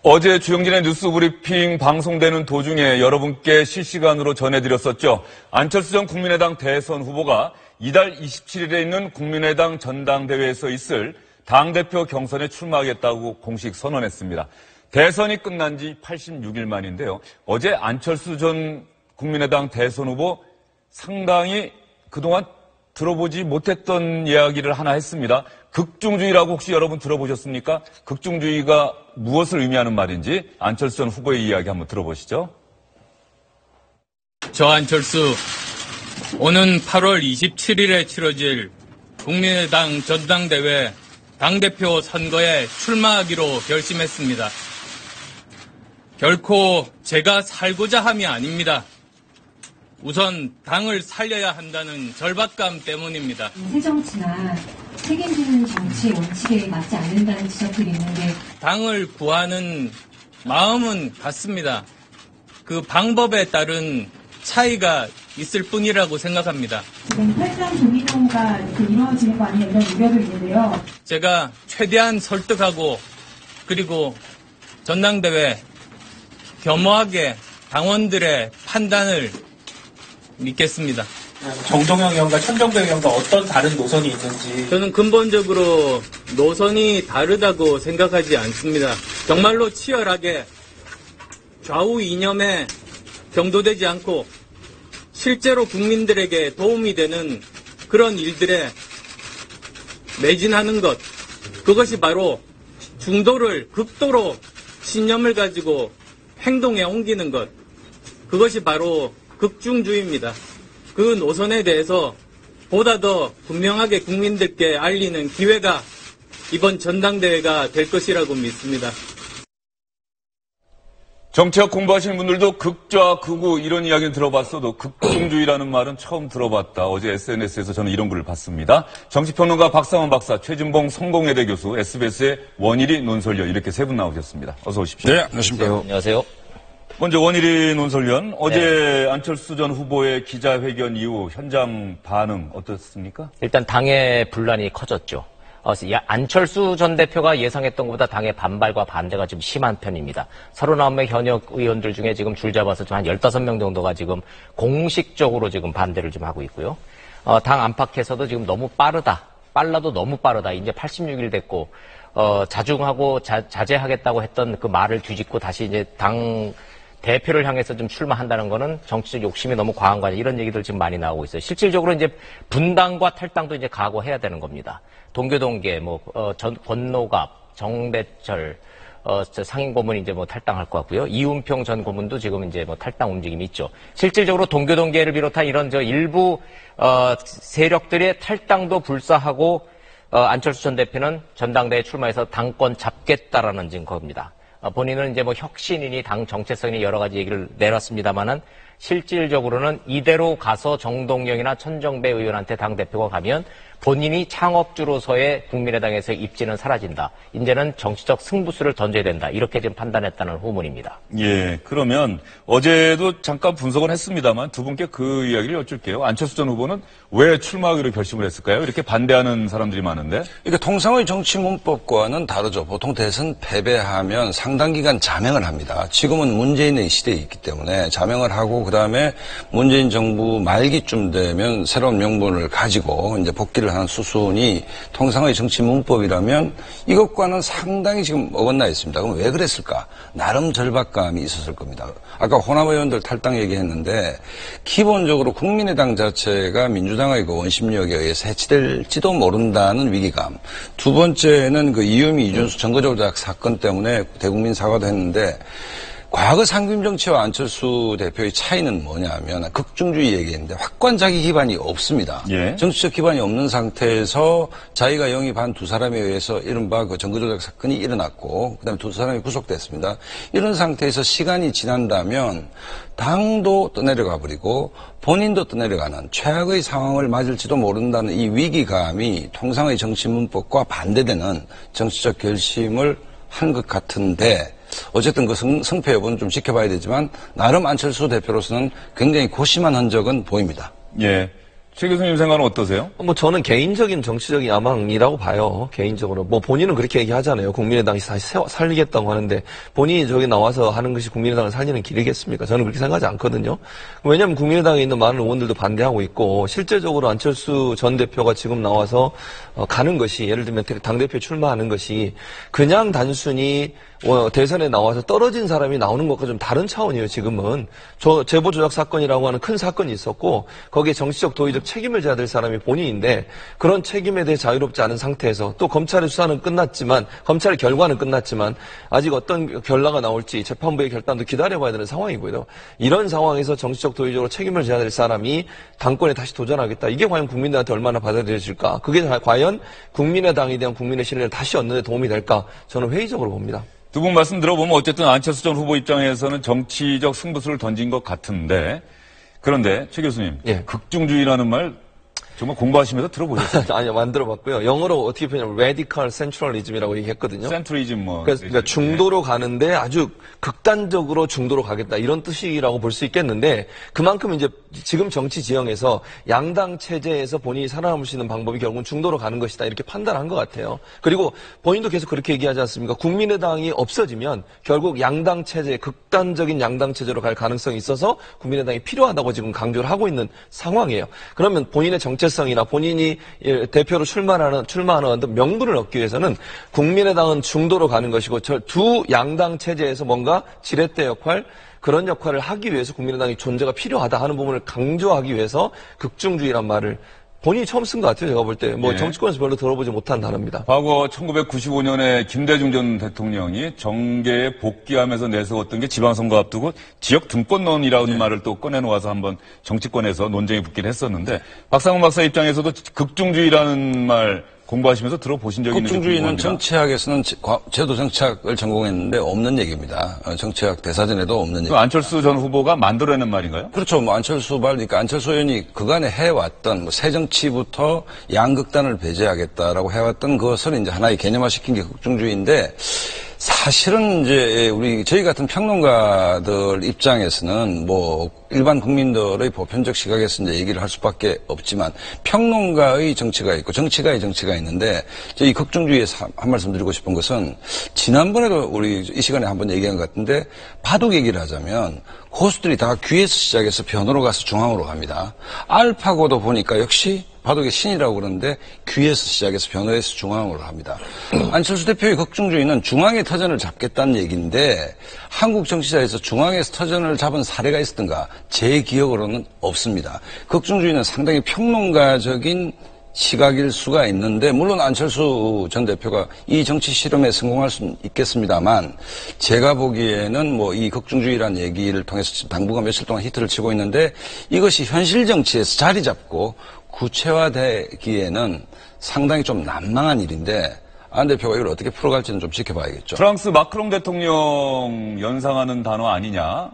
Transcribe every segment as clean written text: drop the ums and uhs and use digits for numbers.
어제 주영진의 뉴스 브리핑 방송되는 도중에 여러분께 실시간으로 전해드렸었죠. 안철수 전 국민의당 대선 후보가 이달 27일에 있는 국민의당 전당대회에서 있을 당대표 경선에 출마하겠다고 공식 선언했습니다. 대선이 끝난 지 86일 만인데요. 어제 안철수 전 국민의당 대선 후보 상당히 그동안 들어보지 못했던 이야기를 하나 했습니다. 극중주의라고 혹시 여러분 들어보셨습니까? 극중주의가 무엇을 의미하는 말인지 안철수 전 후보의 이야기 한번 들어보시죠. 저 안철수, 오는 8월 27일에 치러질 국민의당 전당대회 당대표 선거에 출마하기로 결심했습니다. 결코 제가 살고자 함이 아닙니다. 우선 당을 살려야 한다는 절박감 때문입니다. 새정치나 책임지는 정치 원칙에 맞지 않는다는 지적들이 있는데 당을 구하는 마음은 같습니다. 그 방법에 따른 차이가 있을 뿐이라고 생각합니다. 지금 탈당 도미노가 이렇게 이루어지는 거 아니냐 이런 우려도 있는데요. 제가 최대한 설득하고 그리고 전당대회 겸허하게 당원들의 판단을 믿겠습니다. 정동영 의원과 천정배 의원과 어떤 다른 노선이 있는지. 저는 근본적으로 노선이 다르다고 생각하지 않습니다. 정말로 치열하게 좌우 이념에 경도되지 않고 실제로 국민들에게 도움이 되는 그런 일들에 매진하는 것, 그것이 바로 중도를 극도로 신념을 가지고 행동에 옮기는 것, 그것이 바로 극중주의입니다. 그 노선에 대해서 보다 더 분명하게 국민들께 알리는 기회가 이번 전당대회가 될 것이라고 믿습니다. 정치학 공부하시는 분들도 극좌, 극우 이런 이야기는 들어봤어도 극중주의라는 말은 처음 들어봤다. 어제 SNS에서 저는 이런 글을 봤습니다. 정치평론가 박상원 박사, 최진봉 성공회대 교수, SBS의 원일이 논설위원 이렇게 세 분 나오셨습니다. 어서 오십시오. 네, 안녕하십니까. 안녕하세요. 먼저 원일이 논설위원, 어제 안철수 전 후보의 기자회견 이후 현장 반응 어떻습니까? 일단 당의 분란이 커졌죠. 안철수 전 대표가 예상했던 것보다 당의 반발과 반대가 좀 심한 편입니다. 39명 현역 의원들 중에 지금 줄 잡아서 한 15명 정도가 지금 공식적으로 지금 반대를 좀 하고 있고요. 당 안팎에서도 지금 너무 빨라도 너무 빠르다. 이제 86일 됐고, 자중하고 자제하겠다고 했던 그 말을 뒤집고 다시 이제 당 대표를 향해서 좀 출마한다는 거는 정치적 욕심이 너무 과한 거 아니야. 이런 얘기들 지금 많이 나오고 있어요. 실질적으로 이제 분당과 탈당도 이제 각오해야 되는 겁니다. 동교동계, 권노갑, 정배철, 상임고문이 이제 탈당할 것 같고요. 이운평 전 고문도 지금 이제 탈당 움직임이 있죠. 실질적으로 동교동계를 비롯한 이런 일부, 세력들의 탈당도 불사하고, 안철수 전 대표는 전당대회 출마해서 당권 잡겠다라는 지금 겁니다. 본인은 이제 혁신이니 당 정체성이니 여러 가지 얘기를 내놨습니다만은 실질적으로는 이대로 가서 정동영이나 천정배 의원한테 당대표가 가면 본인이 창업주로서의 국민의당에서 입지는 사라진다. 이제는 정치적 승부수를 던져야 된다. 이렇게 지금 판단했다는 후문입니다. 예, 그러면 어제도 잠깐 분석은 했습니다만 두 분께 그 이야기를 여쭐게요. 안철수 전 후보는 왜 출마하기로 결심을 했을까요? 이렇게 반대하는 사람들이 많은데. 그러니까 통상의 정치 문법과는 다르죠. 보통 대선 패배하면 상당 기간 자명을 합니다. 지금은 문재인의 시대에 있기 때문에 자명을 하고 그다음에 문재인 정부 말기쯤 되면 새로운 명분을 가지고 이제 복귀를 하는 수순이 통상의 정치 문법이라면 이것과는 상당히 지금 어긋나 있습니다. 그럼 왜 그랬을까? 나름 절박감이 있었을 겁니다. 아까 호남 의원들 탈당 얘기했는데 기본적으로 국민의당 자체가 민주당의 그 원심력에 의해서 해치될지도 모른다는 위기감. 두 번째는 그 이유미 이준수 선거조작 사건 때문에 대국민 사과도 했는데 과거 상임 정치와 안철수 대표의 차이는 뭐냐면 극중주의 얘기했는데 확고한 자기 기반이 없습니다. 예. 정치적 기반이 없는 상태에서 자기가 영입한 두 사람에 의해서 이른바 그 선거조작 사건이 일어났고 그다음에 두 사람이 구속됐습니다. 이런 상태에서 시간이 지난다면 당도 떠내려가 버리고 본인도 떠내려가는 최악의 상황을 맞을지도 모른다는 이 위기감이 통상의 정치 문법과 반대되는 정치적 결심을 한 것 같은데 어쨌든 그 성패 여부는 좀 지켜봐야 되지만 나름 안철수 대표로서는 굉장히 고심한 흔적은 보입니다. 예. 최 교수님 생각은 어떠세요? 뭐 저는 개인적인 정치적인 야망이라고 봐요. 개인적으로. 뭐 본인은 그렇게 얘기하잖아요. 국민의당이 다시 살리겠다고 하는데 본인이 저기 나와서 하는 것이 국민의당을 살리는 길이겠습니까? 저는 그렇게 생각하지 않거든요. 왜냐하면 국민의당에 있는 많은 의원들도 반대하고 있고 실제적으로 안철수 전 대표가 지금 나와서 가는 것이 예를 들면 당대표 출마하는 것이 그냥 단순히 대선에 나와서 떨어진 사람이 나오는 것과 좀 다른 차원이에요. 지금은 제보 조작 사건이라고 하는 큰 사건이 있었고 거기에 정치적 도의적 책임을 져야 될 사람이 본인인데 그런 책임에 대해 자유롭지 않은 상태에서 또 검찰의 수사는 끝났지만 검찰의 결과는 끝났지만 아직 어떤 결과가 나올지 재판부의 결단도 기다려봐야 되는 상황이고요. 이런 상황에서 정치적 도의적으로 책임을 져야 될 사람이 당권에 다시 도전하겠다. 이게 과연 국민들한테 얼마나 받아들여질까? 그게 과연 국민의당에 대한 국민의 신뢰를 다시 얻는 데 도움이 될까? 저는 회의적으로 봅니다. 두 분 말씀 들어보면 어쨌든 안철수 전 후보 입장에서는 정치적 승부수를 던진 것 같은데 그런데 최 교수님, 예. 극중주의라는 말 정말 공부하시면서 들어보셨어요? 아니요, 만들어봤고요. 영어로 어떻게 표현하면 radical centralism이라고 얘기했거든요. 센트리즘 뭐. 그러니까 중도로 가는데 아주 극단적으로 중도로 가겠다 이런 뜻이라고 볼 수 있겠는데 그만큼 이제 지금 정치 지형에서 양당 체제에서 본인이 살아남을 수 있는 방법이 결국은 중도로 가는 것이다 이렇게 판단한 것 같아요. 그리고 본인도 계속 그렇게 얘기하지 않습니까? 국민의당이 없어지면 결국 양당 체제, 극단적인 양당 체제로 갈 가능성이 있어서 국민의당이 필요하다고 지금 강조를 하고 있는 상황이에요. 그러면 본인의 정체성이나 본인이 대표로 출마하는 어떤 명분을 얻기 위해서는 국민의당은 중도로 가는 것이고 저 두 양당 체제에서 뭔가 지렛대 역할 그런 역할을 하기 위해서 국민의당이 존재가 필요하다 하는 부분을 강조하기 위해서 극중주의란 말을 본인이 처음 쓴 것 같아요. 제가 볼 때. 뭐 예. 정치권에서 별로 들어보지 못한 단어입니다. 과거 1995년에 김대중 전 대통령이 정계에 복귀하면서 내세웠던 게 지방선거 앞두고 지역 등권론이라는 말을 또 꺼내놓아서 한번 정치권에서 논쟁이 붙긴 했었는데 박상훈 박사 입장에서도 극중주의라는 말 공부하시면서 들어보신 적이 있는지 극중주의는 궁금합니다. 정치학에서는 저도 정치학을 전공했는데 없는 얘기입니다. 정치학 대사전에도 없는 얘기. 안철수 전 후보가 만들어낸 말인가요? 그렇죠. 뭐 안철수 그러니까 안철수 의원이 그간에 해왔던 뭐 새정치부터 양극단을 배제하겠다라고 해왔던 그것을 이제 하나의 개념화시킨 게 극중주의인데 사실은 이제 저희 같은 평론가들 입장에서는 뭐 일반 국민들의 보편적 시각에서 이제 얘기를 할 수밖에 없지만 평론가의 정치가 있고 정치가의 정치가 있는데 이 극중주의에서 한 말씀 드리고 싶은 것은 지난번에도 우리 이 시간에 한번 얘기한 것 같은데 바둑 얘기를 하자면 고수들이 다 귀에서 시작해서 변으로 가서 중앙으로 갑니다. 알파고도 보니까 역시 바둑의 신이라고 그러는데 귀에서 시작해서 변호에서 중앙으로 합니다. 안철수 대표의 극중주의는 중앙의 터전을 잡겠다는 얘기인데 한국 정치사에서 중앙에서 터전을 잡은 사례가 있었던가 제 기억으로는 없습니다. 극중주의는 상당히 평론가적인 시각일 수가 있는데 물론 안철수 전 대표가 이 정치 실험에 성공할 수는 있겠습니다만 제가 보기에는 뭐 이 극중주의라는 얘기를 통해서 지금 당분간 며칠 동안 히트를 치고 있는데 이것이 현실 정치에서 자리 잡고 구체화되기에는 상당히 좀 난망한 일인데 안 대표가 이걸 어떻게 풀어갈지는 좀 지켜봐야겠죠. 프랑스 마크롱 대통령 연상하는 단어 아니냐?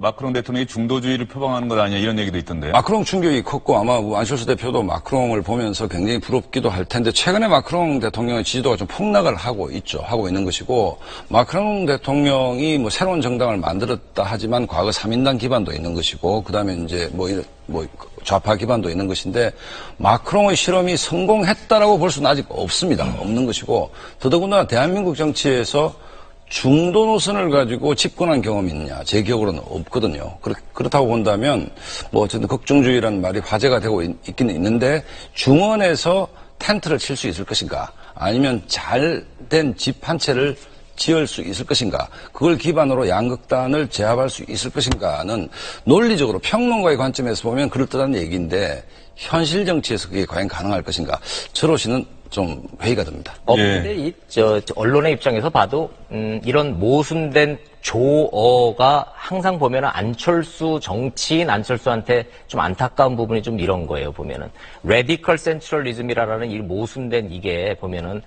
마크롱 대통령이 중도주의를 표방하는 것 아니냐 이런 얘기도 있던데요. 마크롱 충격이 컸고 아마 안철수 대표도 마크롱을 보면서 굉장히 부럽기도 할 텐데 최근에 마크롱 대통령의 지지도가 좀 폭락을 하고 있는 것이고 마크롱 대통령이 뭐 새로운 정당을 만들었다 하지만 과거 3인당 기반도 있는 것이고 그다음에 이제 뭐 좌파 기반도 있는 것인데 마크롱의 실험이 성공했다라고 볼 수는 아직 없습니다. 없는 것이고 더더군다나 대한민국 정치에서 중도 노선을 가지고 집권한 경험이 있느냐? 제 기억으로는 없거든요. 그렇다고 본다면 뭐 어쨌든 극중주의라는 말이 화제가 되고 있기는 있는데 중원에서 텐트를 칠 수 있을 것인가? 아니면 잘된 집 한 채를 지을 수 있을 것인가? 그걸 기반으로 양극단을 제압할 수 있을 것인가는 논리적으로 평론가의 관점에서 보면 그럴듯한 얘기인데 현실 정치에서 그게 과연 가능할 것인가? 저로서는 좀 회의가 됩니다. 근데 언론의 입장에서 봐도, 이런 모순된 조어가 항상 보면은 안철수 정치인 안철수한테 좀 안타까운 부분이 좀 이런 거예요, 보면은. 레디컬 센트럴리즘이라는 이 모순된 이게 보면은,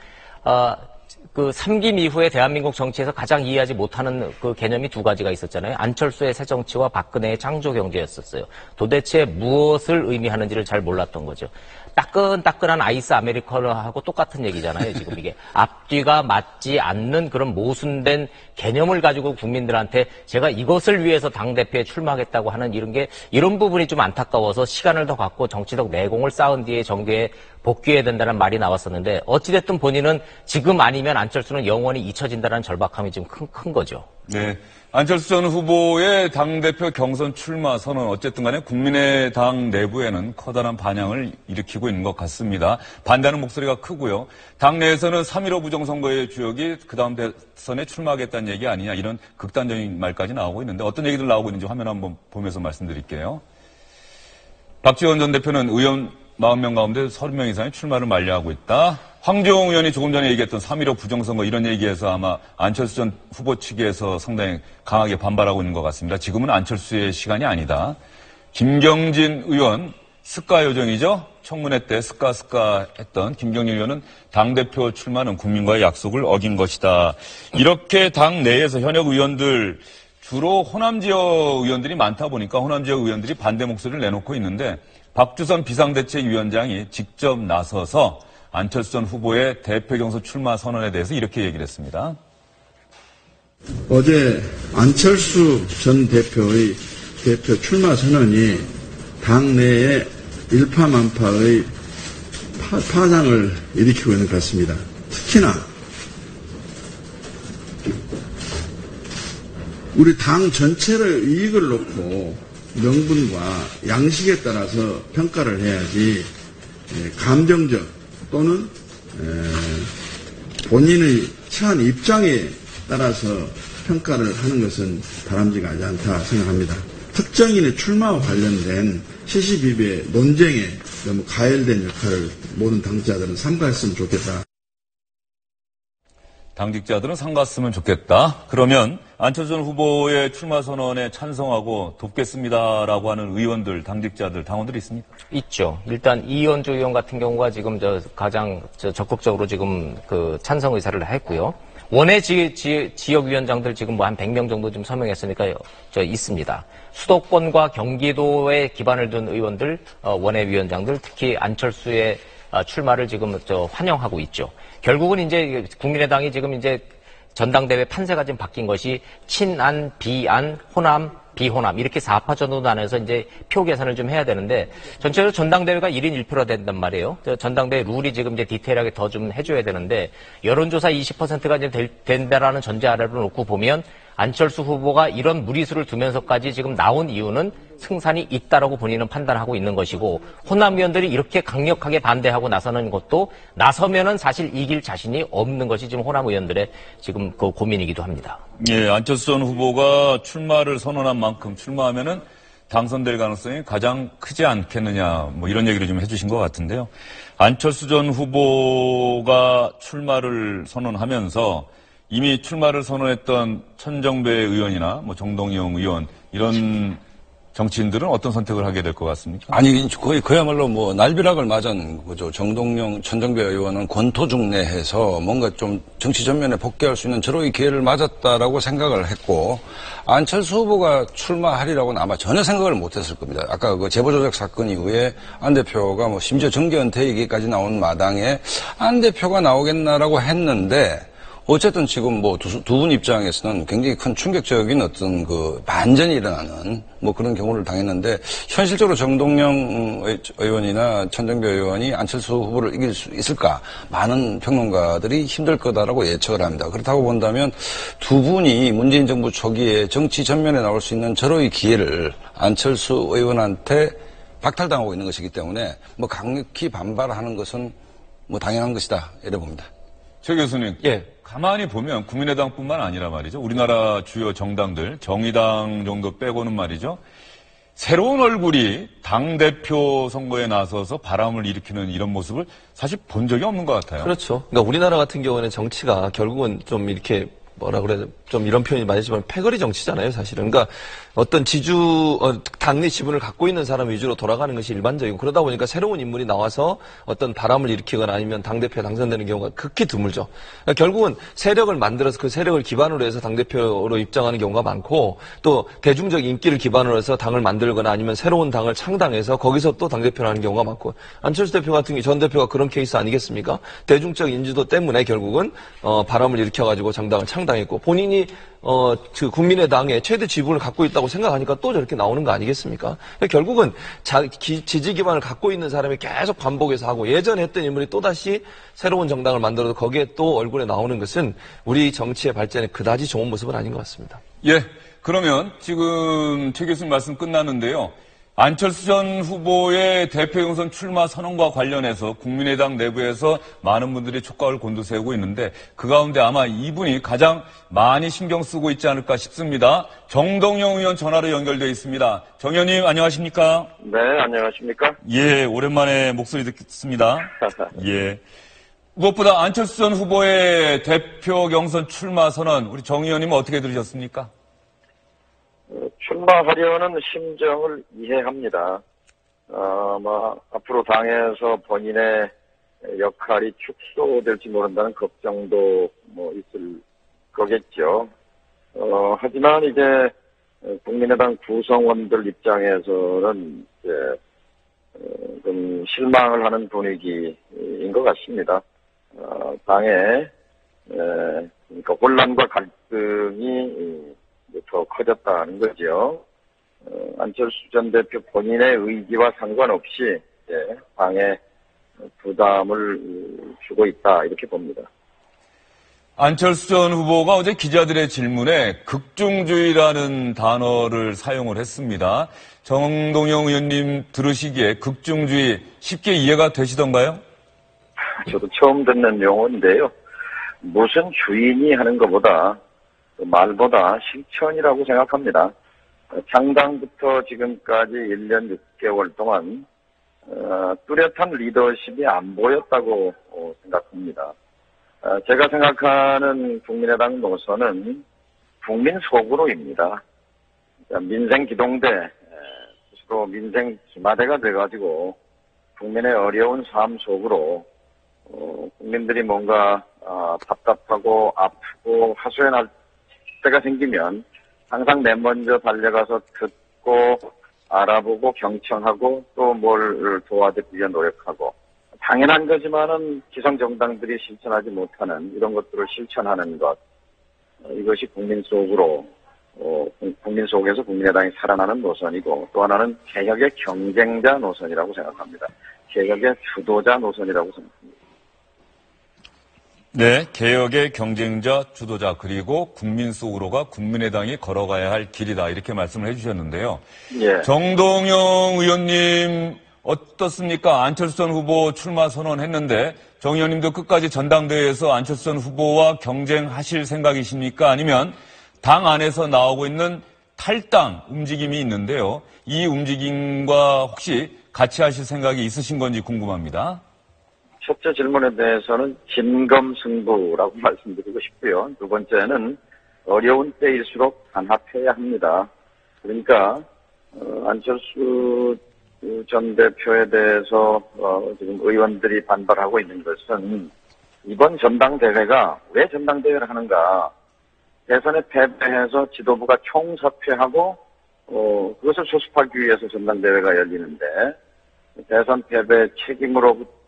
그 삼김 이후에 대한민국 정치에서 가장 이해하지 못하는 그 개념이 두 가지가 있었잖아요. 안철수의 새정치와 박근혜의 창조경제였었어요. 도대체 무엇을 의미하는지를 잘 몰랐던 거죠. 따끈따끈한 아이스 아메리카노하고 똑같은 얘기잖아요. 지금 이게 앞뒤가 맞지 않는 그런 모순된 개념을 가지고 국민들한테 제가 이것을 위해서 당대표에 출마하겠다고 하는 이런 부분이 좀 안타까워서 시간을 더 갖고 정치적 내공을 쌓은 뒤에 정계에 복귀해야 된다는 말이 나왔었는데 어찌됐든 본인은 지금 아니면 안철수는 영원히 잊혀진다는 절박함이 좀 큰 거죠. 네. 안철수 전 후보의 당대표 경선 출마 선언 어쨌든 간에 국민의당 내부에는 커다란 반향을 일으키고 있는 것 같습니다. 반대하는 목소리가 크고요. 당 내에서는 3.15 부정선거의 주역이 그 다음 대선에 출마하겠다는 얘기 아니냐 이런 극단적인 말까지 나오고 있는데 어떤 얘기들 나오고 있는지 화면 한번 보면서 말씀드릴게요. 박지원 전 대표는 의원 40명 가운데 30명 이상이 출마를 만료하고 있다. 황교안 의원이 조금 전에 얘기했던 3.15 부정선거 이런 얘기에서 아마 안철수 전 후보 측에서 상당히 강하게 반발하고 있는 것 같습니다. 지금은 안철수의 시간이 아니다. 김경진 의원 스카 요정이죠. 청문회 때 스카 했던 김경진 의원은 당대표 출마는 국민과의 약속을 어긴 것이다. 이렇게 당 내에서 현역 의원들 주로 호남 지역 의원들이 많다 보니까 호남 지역 의원들이 반대 목소리를 내놓고 있는데 박주선 비상대책위원장이 직접 나서서 안철수 전 후보의 대표 경선 출마 선언에 대해서 이렇게 얘기를 했습니다. 어제 안철수 전 대표의 대표 출마 선언이 당내에 일파만파의 파장을 일으키고 있는 것 같습니다. 특히나 우리 당 전체를 이익을 놓고 명분과 양식에 따라서 평가를 해야지 감정적 또는 본인의 처한 입장에 따라서 평가를 하는 것은 바람직하지 않다 생각합니다. 특정인의 출마와 관련된 시시비비의 논쟁에 너무 가열된 역할을 모든 당직자들은 삼가했으면 좋겠다. 당직자들은 삼갔으면 좋겠다. 그러면 안철수 전 후보의 출마 선언에 찬성하고 돕겠습니다라고 하는 의원들, 당직자들, 당원들이 있습니까? 있죠. 일단 이현주 의원 같은 경우가 지금 가장 적극적으로 지금 그 찬성 의사를 했고요. 원외 지역위원장들 지금 뭐 한 100명 정도 좀 서명했으니까 있습니다. 수도권과 경기도에 기반을 둔 의원들, 원외위원장들, 특히 안철수의 출마를 지금 환영하고 있죠. 결국은 이제 국민의당이 지금 이제 전당대회 판세가 지금 바뀐 것이 친안, 비안, 호남, 비호남 이렇게 4파 정도 나눠서 이제 표 계산을 좀 해야 되는데 전체적으로 전당대회가 1인 1표로 된단 말이에요. 전당대회 룰이 지금 이제 디테일하게 더 좀 해줘야 되는데 여론조사 20%가 이제 된다라는 전제 아래로 놓고 보면 안철수 후보가 이런 무리수를 두면서까지 지금 나온 이유는 승산이 있다라고 본인은 판단하고 있는 것이고 호남 의원들이 이렇게 강력하게 반대하고 나서는 것도 나서면은 사실 이길 자신이 없는 것이 지금 호남 의원들의 지금 그 고민이기도 합니다. 예, 안철수 전 후보가 출마를 선언한 만큼 출마하면은 당선될 가능성이 가장 크지 않겠느냐, 뭐 이런 얘기를 좀 해주신 것 같은데요. 안철수 전 후보가 출마를 선언하면서 이미 출마를 선언했던 천정배 의원이나 뭐 정동영 의원 이런 정치인들은 어떤 선택을 하게 될 것 같습니까? 아니, 거의 그야말로 뭐 날벼락을 맞은 거죠. 정동영, 천정배 의원은 권토중내해서 뭔가 좀 정치 전면에 복귀할 수 있는 절호의 기회를 맞았다라고 생각을 했고, 안철수 후보가 출마하리라고는 아마 전혀 생각을 못 했을 겁니다. 아까 그 제보조작 사건 이후에 안 대표가 뭐 심지어 정계 은퇴 얘기까지 나온 마당에 안 대표가 나오겠나라고 했는데, 어쨌든 지금 뭐 두 분 입장에서는 굉장히 큰 충격적인 어떤 그 반전이 일어나는 뭐 그런 경우를 당했는데 현실적으로 정동영 의원이나 천정배 의원이 안철수 후보를 이길 수 있을까? 많은 평론가들이 힘들 거다라고 예측을 합니다. 그렇다고 본다면 두 분이 문재인 정부 초기에 정치 전면에 나올 수 있는 절호의 기회를 안철수 의원한테 박탈당하고 있는 것이기 때문에 뭐 강력히 반발하는 것은 뭐 당연한 것이다 이래 봅니다. 최 교수님. 예. 가만히 보면 국민의당뿐만 아니라 말이죠. 우리나라 주요 정당들, 정의당 정도 빼고는 말이죠. 새로운 얼굴이 당대표 선거에 나서서 바람을 일으키는 이런 모습을 사실 본 적이 없는 것 같아요. 그렇죠. 그러니까 우리나라 같은 경우에는 정치가 결국은 좀 이렇게 뭐라 그래야 좀 이런 표현이 맞지만 패거리 정치잖아요, 사실은. 그러니까 어떤 당내 지분을 갖고 있는 사람 위주로 돌아가는 것이 일반적이고 그러다 보니까 새로운 인물이 나와서 어떤 바람을 일으키거나 아니면 당대표에 당선되는 경우가 극히 드물죠. 그러니까 결국은 세력을 만들어서 그 세력을 기반으로 해서 당대표로 입장하는 경우가 많고 또 대중적 인기를 기반으로 해서 당을 만들거나 아니면 새로운 당을 창당해서 거기서 또 당대표를 하는 경우가 많고 안철수 대표 같은 전 대표가 그런 케이스 아니겠습니까? 대중적 인지도 때문에 결국은 바람을 일으켜가지고 정당을 창당했고 본인이 그 국민의당의 최대 지분을 갖고 있다고 생각하니까 또 저렇게 나오는 거 아니겠습니까? 결국은 지지 기반을 갖고 있는 사람이 계속 반복해서 하고 예전에 했던 인물이 또다시 새로운 정당을 만들어서 거기에 또 얼굴에 나오는 것은 우리 정치의 발전에 그다지 좋은 모습은 아닌 것 같습니다. 예, 그러면 지금 최 교수님 말씀 끝났는데요. 안철수 전 후보의 대표 경선 출마 선언과 관련해서 국민의당 내부에서 많은 분들이 촉각을 곤두세우고 있는데 그 가운데 아마 이분이 가장 많이 신경 쓰고 있지 않을까 싶습니다. 정동영 의원 전화로 연결되어 있습니다. 정 의원님 안녕하십니까? 네, 안녕하십니까? 예, 오랜만에 목소리 듣습니다. 예. 무엇보다 안철수 전 후보의 대표 경선 출마 선언 우리 정 의원님은 어떻게 들으셨습니까? 출마하려는 심정을 이해합니다. 앞으로 당에서 본인의 역할이 축소될지 모른다는 걱정도 있을 거겠죠. 하지만 이제 국민의당 구성원들 입장에서는 좀 실망을 하는 분위기인 것 같습니다. 당에 그러니까 혼란과 갈등이 더 커졌다는 거죠. 안철수 전 대표 본인의 의지와 상관없이 당에 부담을 주고 있다 이렇게 봅니다. 안철수 전 후보가 어제 기자들의 질문에 극중주의라는 단어를 사용을 했습니다. 정동영 의원님 들으시기에 극중주의 쉽게 이해가 되시던가요? 저도 처음 듣는 용어인데요. 무슨 주인이 하는 것보다 말보다 실천이라고 생각합니다. 창당부터 지금까지 1년 6개월 동안 뚜렷한 리더십이 안 보였다고 생각합니다. 제가 생각하는 국민의당 노선은 국민 속으로입니다. 민생 기동대, 스스로 민생 기마대가 돼가지고 국민의 어려운 삶 속으로 국민들이 뭔가 답답하고 아프고 하소연할 때가 생기면 항상 맨 먼저 달려가서 듣고 알아보고 경청하고 또 뭘 도와드리기 위해 노력하고 당연한 거지만은 기성정당들이 실천하지 못하는 이런 것들을 실천하는 것 이것이 국민 속으로 국민 속에서 국민의당이 살아나는 노선이고 또 하나는 개혁의 경쟁자 노선이라고 생각합니다. 개혁의 주도자 노선이라고 생각합니다. 네, 개혁의 경쟁자, 주도자, 그리고 국민 속으로가 국민의당이 걸어가야 할 길이다. 이렇게 말씀을 해주셨는데요. 예. 정동영 의원님 어떻습니까? 안철수 전 후보 출마 선언했는데 정 의원님도 끝까지 전당대회에서 안철수 전 후보와 경쟁하실 생각이십니까? 아니면 당 안에서 나오고 있는 탈당 움직임이 있는데요. 이 움직임과 혹시 같이 하실 생각이 있으신 건지 궁금합니다. 첫째 질문에 대해서는 진검승부라고 말씀드리고 싶고요. 두 번째는 어려운 때일수록 단합해야 합니다. 그러니까 안철수 전 대표에 대해서 지금 의원들이 반발하고 있는 것은 이번 전당대회가 왜 전당대회를 하는가. 대선에 패배해서 지도부가 총사퇴하고 그것을 수습하기 위해서 전당대회가 열리는데 대선 패배 책임으로부터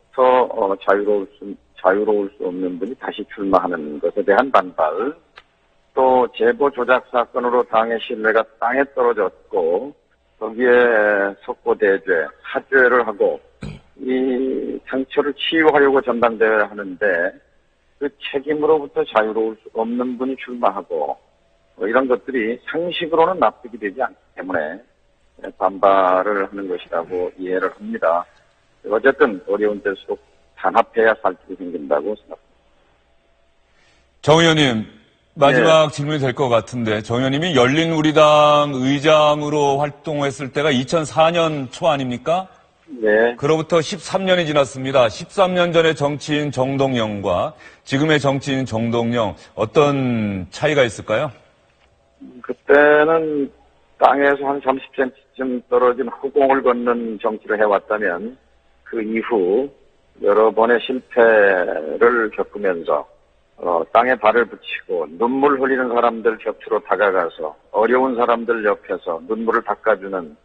자유로울 수 없는 분이 다시 출마하는 것에 대한 반발, 또 제보 조작 사건으로 당의 신뢰가 땅에 떨어졌고 거기에 석고대죄, 사죄를 하고 이 상처를 치유하려고 전당대회를 하는데 그 책임으로부터 자유로울 수 없는 분이 출마하고 이런 것들이 상식으로는 납득이 되지 않기 때문에 반발을 하는 것이라고 이해를 합니다. 어쨌든 어려운 때일수록 단합해야 살 길이 생긴다고 생각합니다. 정 의원님, 마지막 네. 질문이 될 것 같은데 정 의원님이 열린우리당 의장으로 활동했을 때가 2004년 초 아닙니까? 예. 그로부터 13년이 지났습니다. 13년 전의 정치인 정동영과 지금의 정치인 정동영 어떤 차이가 있을까요? 그때는 땅에서 한 30cm쯤 떨어진 허공을 걷는 정치를 해왔다면 그 이후 여러 번의 실패를 겪으면서 땅에 발을 붙이고 눈물 흘리는 사람들 곁으로 다가가서 어려운 사람들 옆에서 눈물을 닦아주는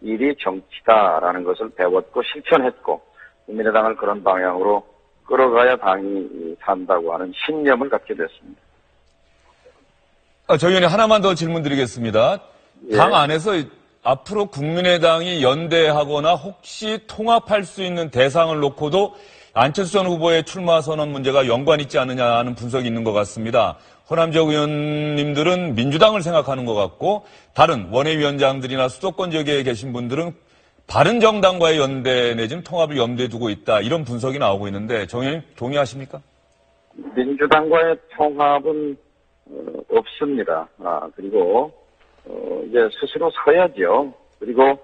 일이 정치다라는 것을 배웠고 실천했고 국민의당을 그런 방향으로 끌어가야 당이 산다고 하는 신념을 갖게 됐습니다. 정 의원님 하나만 더 질문 드리겠습니다. 예. 당 안에서 앞으로 국민의당이 연대하거나 혹시 통합할 수 있는 대상을 놓고도 안철수 전 후보의 출마 선언 문제가 연관이 있지 않느냐 하는 분석이 있는 것 같습니다. 호남지역 의원님들은 민주당을 생각하는 것 같고 다른 원외위원장들이나 수도권 지역에 계신 분들은 바른정당과의 연대 내지는 통합을 염두에 두고 있다. 이런 분석이 나오고 있는데 정 의원님 동의하십니까? 민주당과의 통합은 없습니다. 그리고 이제 스스로 서야죠. 그리고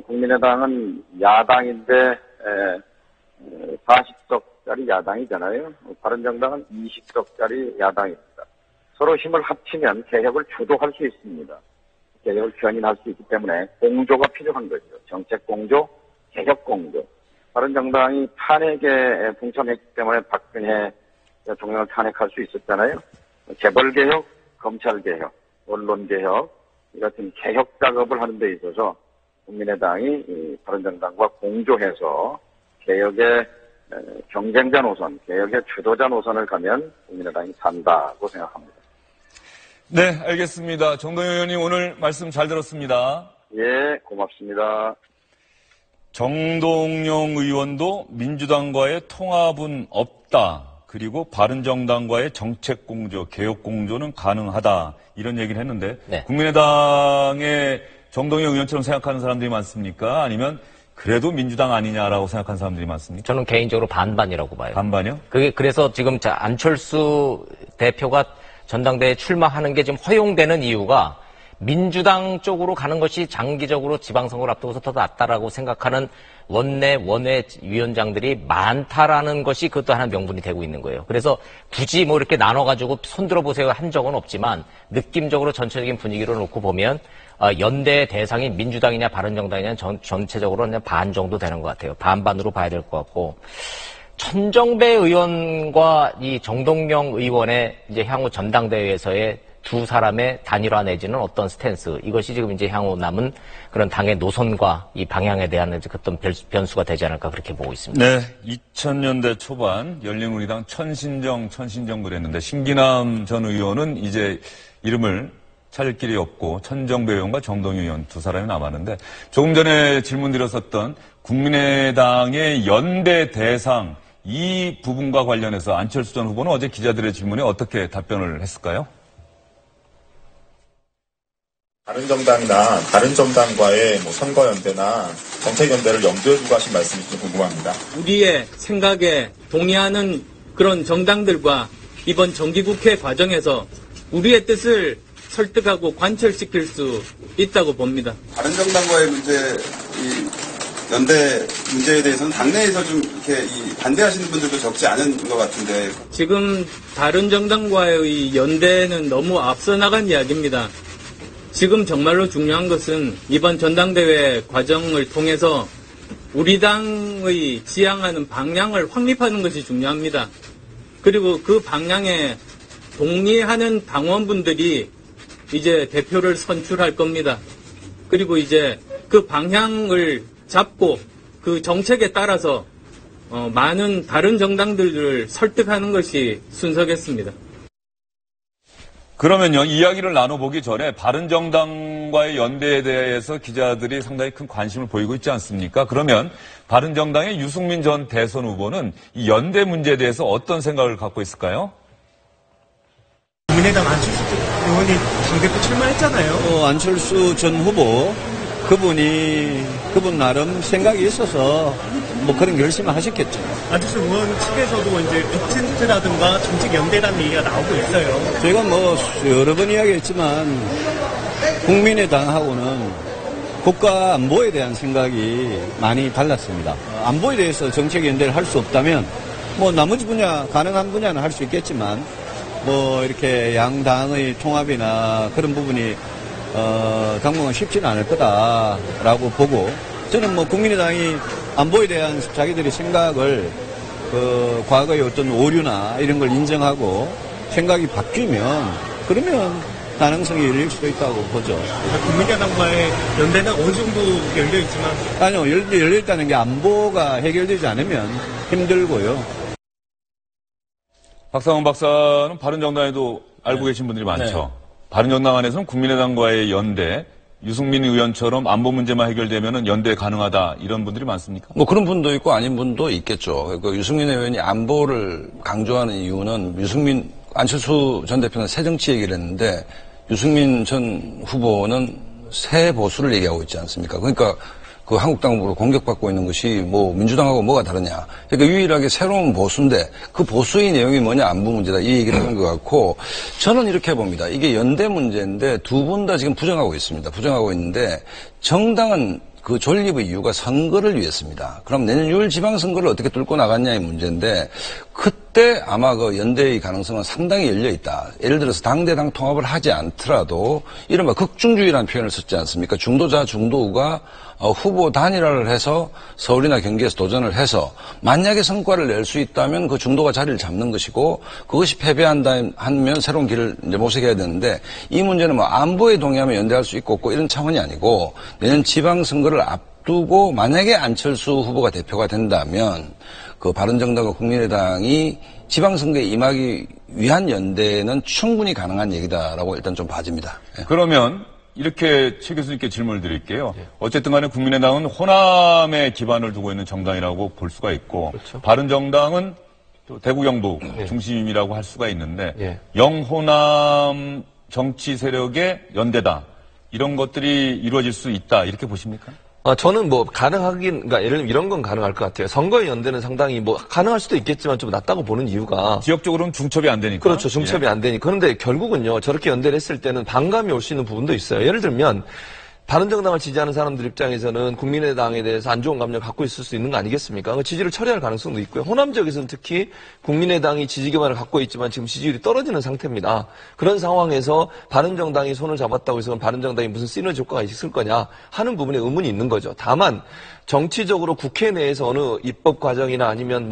국민의당은 야당인데 40석짜리 야당이잖아요. 바른정당은 20석짜리 야당입니다. 서로 힘을 합치면 개혁을 주도할 수 있습니다. 개혁을 견인할 수 있기 때문에 공조가 필요한 거죠. 정책 공조, 개혁 공조. 바른정당이 탄핵에 동참했기 때문에 박근혜 대통령을 탄핵할 수 있었잖아요. 재벌개혁, 검찰개혁, 언론개혁 이 같은 개혁 작업을 하는 데 있어서 국민의당이 바른정당과 공조해서 개혁의 경쟁자 노선, 개혁의 주도자 노선을 가면 국민의당이 산다고 생각합니다. 네, 알겠습니다. 정동영 의원님 오늘 말씀 잘 들었습니다. 예, 고맙습니다. 정동영 의원도 민주당과의 통합은 없다. 그리고 바른정당과의 정책공조, 개혁공조는 가능하다. 이런 얘기를 했는데 네. 국민의당의 정동영 의원처럼 생각하는 사람들이 많습니까? 아니면 그래도 민주당 아니냐라고 생각하는 사람들이 많습니까? 저는 개인적으로 반반이라고 봐요. 반반이요? 그래서 지금 안철수 대표가 전당대회에 출마하는 게 지금 허용되는 이유가 민주당 쪽으로 가는 것이 장기적으로 지방선거를 앞두고서 더 낫다라고 생각하는 원외 위원장들이 많다라는 것이 그것도 하나 명분이 되고 있는 거예요. 그래서 굳이 뭐 이렇게 나눠가지고 손들어 보세요 한 적은 없지만 느낌적으로 전체적인 분위기로 놓고 보면 연대 대상이 민주당이냐 바른정당이냐 전체적으로 그냥 반 정도 되는 것 같아요. 반반으로 봐야 될 것 같고. 천정배 의원과 이 정동영 의원의 이제 향후 전당대회에서의 두 사람의 단일화 내지는 어떤 스탠스, 이것이 지금 이제 향후 남은 그런 당의 노선과 이 방향에 대한 어떤 변수가 되지 않을까 그렇게 보고 있습니다. 네, 2000년대 초반 열린우리당 천신정 그랬는데 신기남 전 의원은 이제 이름을 찾을 길이 없고 천정배 의원과 정동영 의원 두 사람이 남았는데 조금 전에 질문 드렸었던 국민의당의 연대 대상 이 부분과 관련해서 안철수 전 후보는 어제 기자들의 질문에 어떻게 답변을 했을까요? 바른정당이나 다른 정당과의 선거연대나 정책연대를 염두에 두고 하신 말씀이 좀 궁금합니다. 우리의 생각에 동의하는 그런 정당들과 이번 정기국회 과정에서 우리의 뜻을 설득하고 관철시킬 수 있다고 봅니다. 바른정당과의 연대 문제에 대해서는 당내에서 좀 이렇게 반대하시는 분들도 적지 않은 것 같은데. 지금 다른 정당과의 연대는 너무 앞서 나간 이야기입니다. 지금 정말로 중요한 것은 이번 전당대회 과정을 통해서 우리 당의 지향하는 방향을 확립하는 것이 중요합니다. 그리고 그 방향에 동의하는 당원분들이 이제 대표를 선출할 겁니다. 그리고 이제 그 방향을 잡고 그 정책에 따라서 많은 다른 정당들을 설득하는 것이 순서겠습니다. 그러면요, 이야기를 나눠보기 전에 바른정당과의 연대에 대해서 기자들이 상당히 큰 관심을 보이고 있지 않습니까? 그러면 바른정당의 유승민 전 대선 후보는 이 연대 문제에 대해서 어떤 생각을 갖고 있을까요? 국민의당 안철수 의원이 당대표 출마했잖아요. 안철수 전 후보 그분 나름 생각이 있어서 그런 결심을 하셨겠죠. 안철수 의원 측에서도 이제 빅텐트라든가 정책 연대라는 얘기가 나오고 있어요. 저희가 여러 번 이야기했지만 국민의당하고는 국가 안보에 대한 생각이 많이 달랐습니다. 안보에 대해서 정책 연대를 할 수 없다면 뭐 나머지 분야, 가능한 분야는 할 수 있겠지만 뭐 이렇게 양당의 통합이나 그런 부분이 당분간 쉽지는 않을 거다라고 보고, 저는 뭐 국민의당이 안보에 대한 자기들의 생각을 과거의 어떤 오류나 이런 걸 인정하고 생각이 바뀌면 그러면 가능성이 열릴 수도 있다고 보죠. 국민의당과의 연대는 어느 정도 열려있지만. 아니요, 열려있다는 게 안보가 해결되지 않으면 힘들고요. 박상원 박사는 바른정당에도 알고 계신 분들이 많죠. 바른정당 안에서는 국민의당과의 연대, 유승민 의원처럼 안보 문제만 해결되면 연대 가능하다, 이런 분들이 많습니까? 뭐 그런 분도 있고 아닌 분도 있겠죠. 유승민 의원이 안보를 강조하는 이유는 안철수 전 대표는 새정치 얘기를 했는데 유승민 전 후보는 새 보수를 얘기하고 있지 않습니까? 그러니까 그 한국당으로 공격받고 있는 것이 뭐 민주당하고 뭐가 다르냐. 그러니까 유일하게 새로운 보수인데 그 보수의 내용이 뭐냐, 안보 문제다, 이 얘기를 하는 것 같고, 저는 이렇게 봅니다. 이게 연대 문제인데 두 분 다 지금 부정하고 있습니다. 부정하고 있는데 정당은 그 존립의 이유가 선거를 위해서입니다. 그럼 내년 6월 지방선거를 어떻게 뚫고 나갔냐의 문제인데, 그때 아마 그 연대의 가능성은 상당히 열려 있다. 예를 들어서 당대당 통합을 하지 않더라도 이른바 극중주의라는 표현을 썼지 않습니까? 중도자, 중도우가 후보 단일화를 해서 서울이나 경기에서 도전을 해서 만약에 성과를 낼 수 있다면 그 중도가 자리를 잡는 것이고, 그것이 패배한다면 새로운 길을 이제 모색해야 되는데, 이 문제는 뭐 안보에 동의하면 연대할 수 있고 없고 이런 차원이 아니고, 내년 지방선거를 앞두고 만약에 안철수 후보가 대표가 된다면 그 바른정당과 국민의당이 지방선거에 임하기 위한 연대는 충분히 가능한 얘기다라고 일단 좀 봐집니다. 그러면 이렇게 최 교수님께 질문을 드릴게요. 어쨌든 간에 국민의당은 호남에 기반을 두고 있는 정당이라고 볼 수가 있고, 그렇죠. 바른정당은 또 대구 경북 중심이라고 할 수가 있는데, 영호남 정치 세력의 연대다, 이런 것들이 이루어질 수 있다, 이렇게 보십니까? 저는 뭐 그러니까 예를 들면 이런 건 가능할 것 같아요. 선거의 연대는 상당히 뭐 가능할 수도 있겠지만 좀 낮다고 보는 이유가, 지역적으로는 중첩이 안 되니까. 그렇죠. 중첩이 안 되니까. 그런데 결국은요, 저렇게 연대를 했을 때는 반감이 올 수 있는 부분도 있어요. 예를 들면 바른정당을 지지하는 사람들 입장에서는 국민의당에 대해서 안 좋은 감정을 갖고 있을 수 있는 거 아니겠습니까? 그 지지를 처리할 가능성도 있고요. 호남 지역에서는 특히 국민의당이 지지 기반을 갖고 있지만 지금 지지율이 떨어지는 상태입니다. 그런 상황에서 바른정당이 손을 잡았다고 해서 바른정당이 무슨 시너지 효과가 있을 거냐 하는 부분에 의문이 있는 거죠. 다만 정치적으로 국회 내에서 어느 입법 과정이나 아니면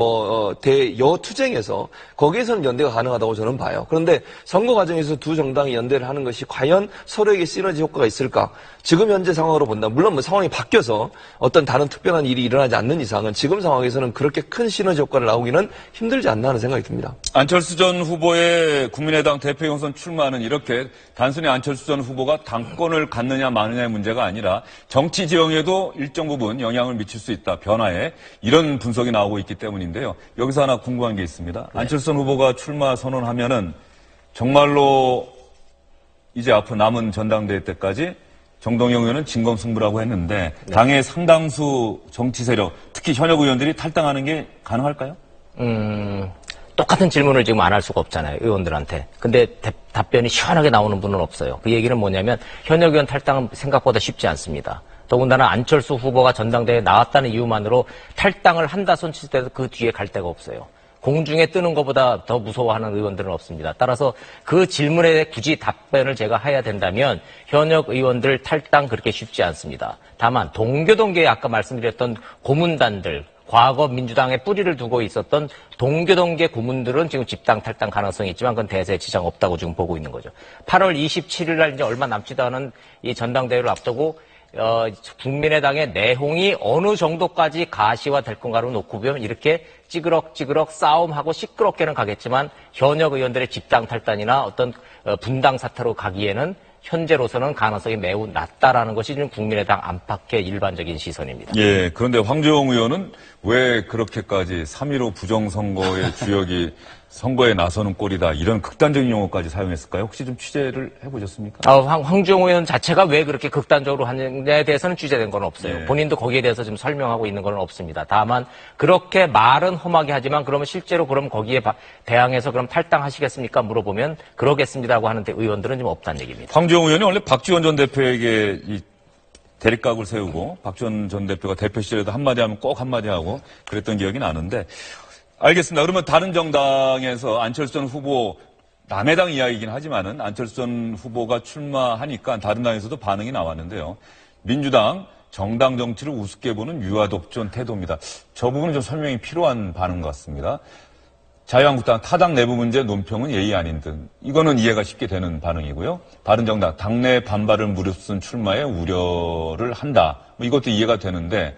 대여 투쟁에서 거기에서는 연대가 가능하다고 저는 봐요. 그런데 선거 과정에서 두 정당이 연대를 하는 것이 과연 서로에게 시너지 효과가 있을까? 지금 현재 상황으로 본다. 물론 뭐 상황이 바뀌어서 어떤 다른 특별한 일이 일어나지 않는 이상은 지금 상황에서는 그렇게 큰 시너지 효과를 나오기는 힘들지 않나 하는 생각이 듭니다. 안철수 전 후보의 국민의당 대표 경선 출마는 이렇게 단순히 안철수 전 후보가 당권을 갖느냐 마느냐의 문제가 아니라 정치 지형에도 일정 부분 영향을 미칠 수 있다, 변화에, 이런 분석이 나오고 있기 때문인데요. 여기서 하나 궁금한 게 있습니다. 안철수 전 후보가 출마 선언하면은 정말로 이제 앞으로 남은 전당대회 때까지 정동영 의원은 진검승부라고 했는데, 당의 상당수 정치 세력, 특히 현역 의원들이 탈당하는 게 가능할까요? 똑같은 질문을 지금 안 할 수가 없잖아요, 의원들한테. 근데 답변이 시원하게 나오는 분은 없어요. 그 얘기는 뭐냐면 현역 의원 탈당은 생각보다 쉽지 않습니다. 더군다나 안철수 후보가 전당대회에 나왔다는 이유만으로 탈당을 한다 손칠 때도 그 뒤에 갈 데가 없어요. 공중에 뜨는 것보다 더 무서워하는 의원들은 없습니다. 따라서 그 질문에 굳이 답변을 제가 해야 된다면 현역 의원들 탈당 그렇게 쉽지 않습니다. 다만 동교동계에 아까 말씀드렸던 고문단들, 과거 민주당에 뿌리를 두고 있었던 동교동계 고문들은 지금 집당 탈당 가능성이 있지만 그건 대세에 지장 없다고 지금 보고 있는 거죠. 8월 27일 날 이제 얼마 남지도 않은 이 전당대회를 앞두고 국민의당의 내홍이 어느 정도까지 가시화될 건가로 놓고 보면 이렇게 찌그럭찌그럭 싸움하고 시끄럽게는 가겠지만 현역 의원들의 집당 탈당이나 어떤 분당 사태로 가기에는 현재로서는 가능성이 매우 낮다라는 것이 지금 국민의당 안팎의 일반적인 시선입니다. 예, 그런데 황교안 의원은 왜 그렇게까지 3.15 부정선거의 주역이 선거에 나서는 꼴이다, 이런 극단적인 용어까지 사용했을까요? 혹시 좀 취재를 해보셨습니까? 황교안 의원 자체가 왜 그렇게 극단적으로 하느냐에 대해서는 취재된 건 없어요. 네. 본인도 거기에 대해서 지금 설명하고 있는 건 없습니다. 다만 그렇게 말은 험하게 하지만 그러면 실제로 그럼 거기에 대항해서 그럼 탈당하시겠습니까? 물어보면 그러겠습니다라고 하는데 의원들은 좀 없다는 얘기입니다. 황교안 의원이 원래 박지원 전 대표에게 대립각을 세우고 박지원 전 대표가 대표 시절에도 한마디 하면 꼭 한마디 하고 그랬던 기억이 나는데 알겠습니다. 그러면 다른 정당에서 안철수 전 후보 남의 당 이야기이긴 하지만은 안철수 전 후보가 출마하니까 다른 당에서도 반응이 나왔는데요. 민주당 정당 정치를 우습게 보는 유아독존 태도입니다. 저 부분은 좀 설명이 필요한 반응 같습니다. 자유한국당 타당 내부 문제 논평은 예의 아닌 듯. 이거는 이해가 쉽게 되는 반응이고요. 바른정당 당내 반발을 무릅쓴 출마에 우려를 한다. 뭐 이것도 이해가 되는데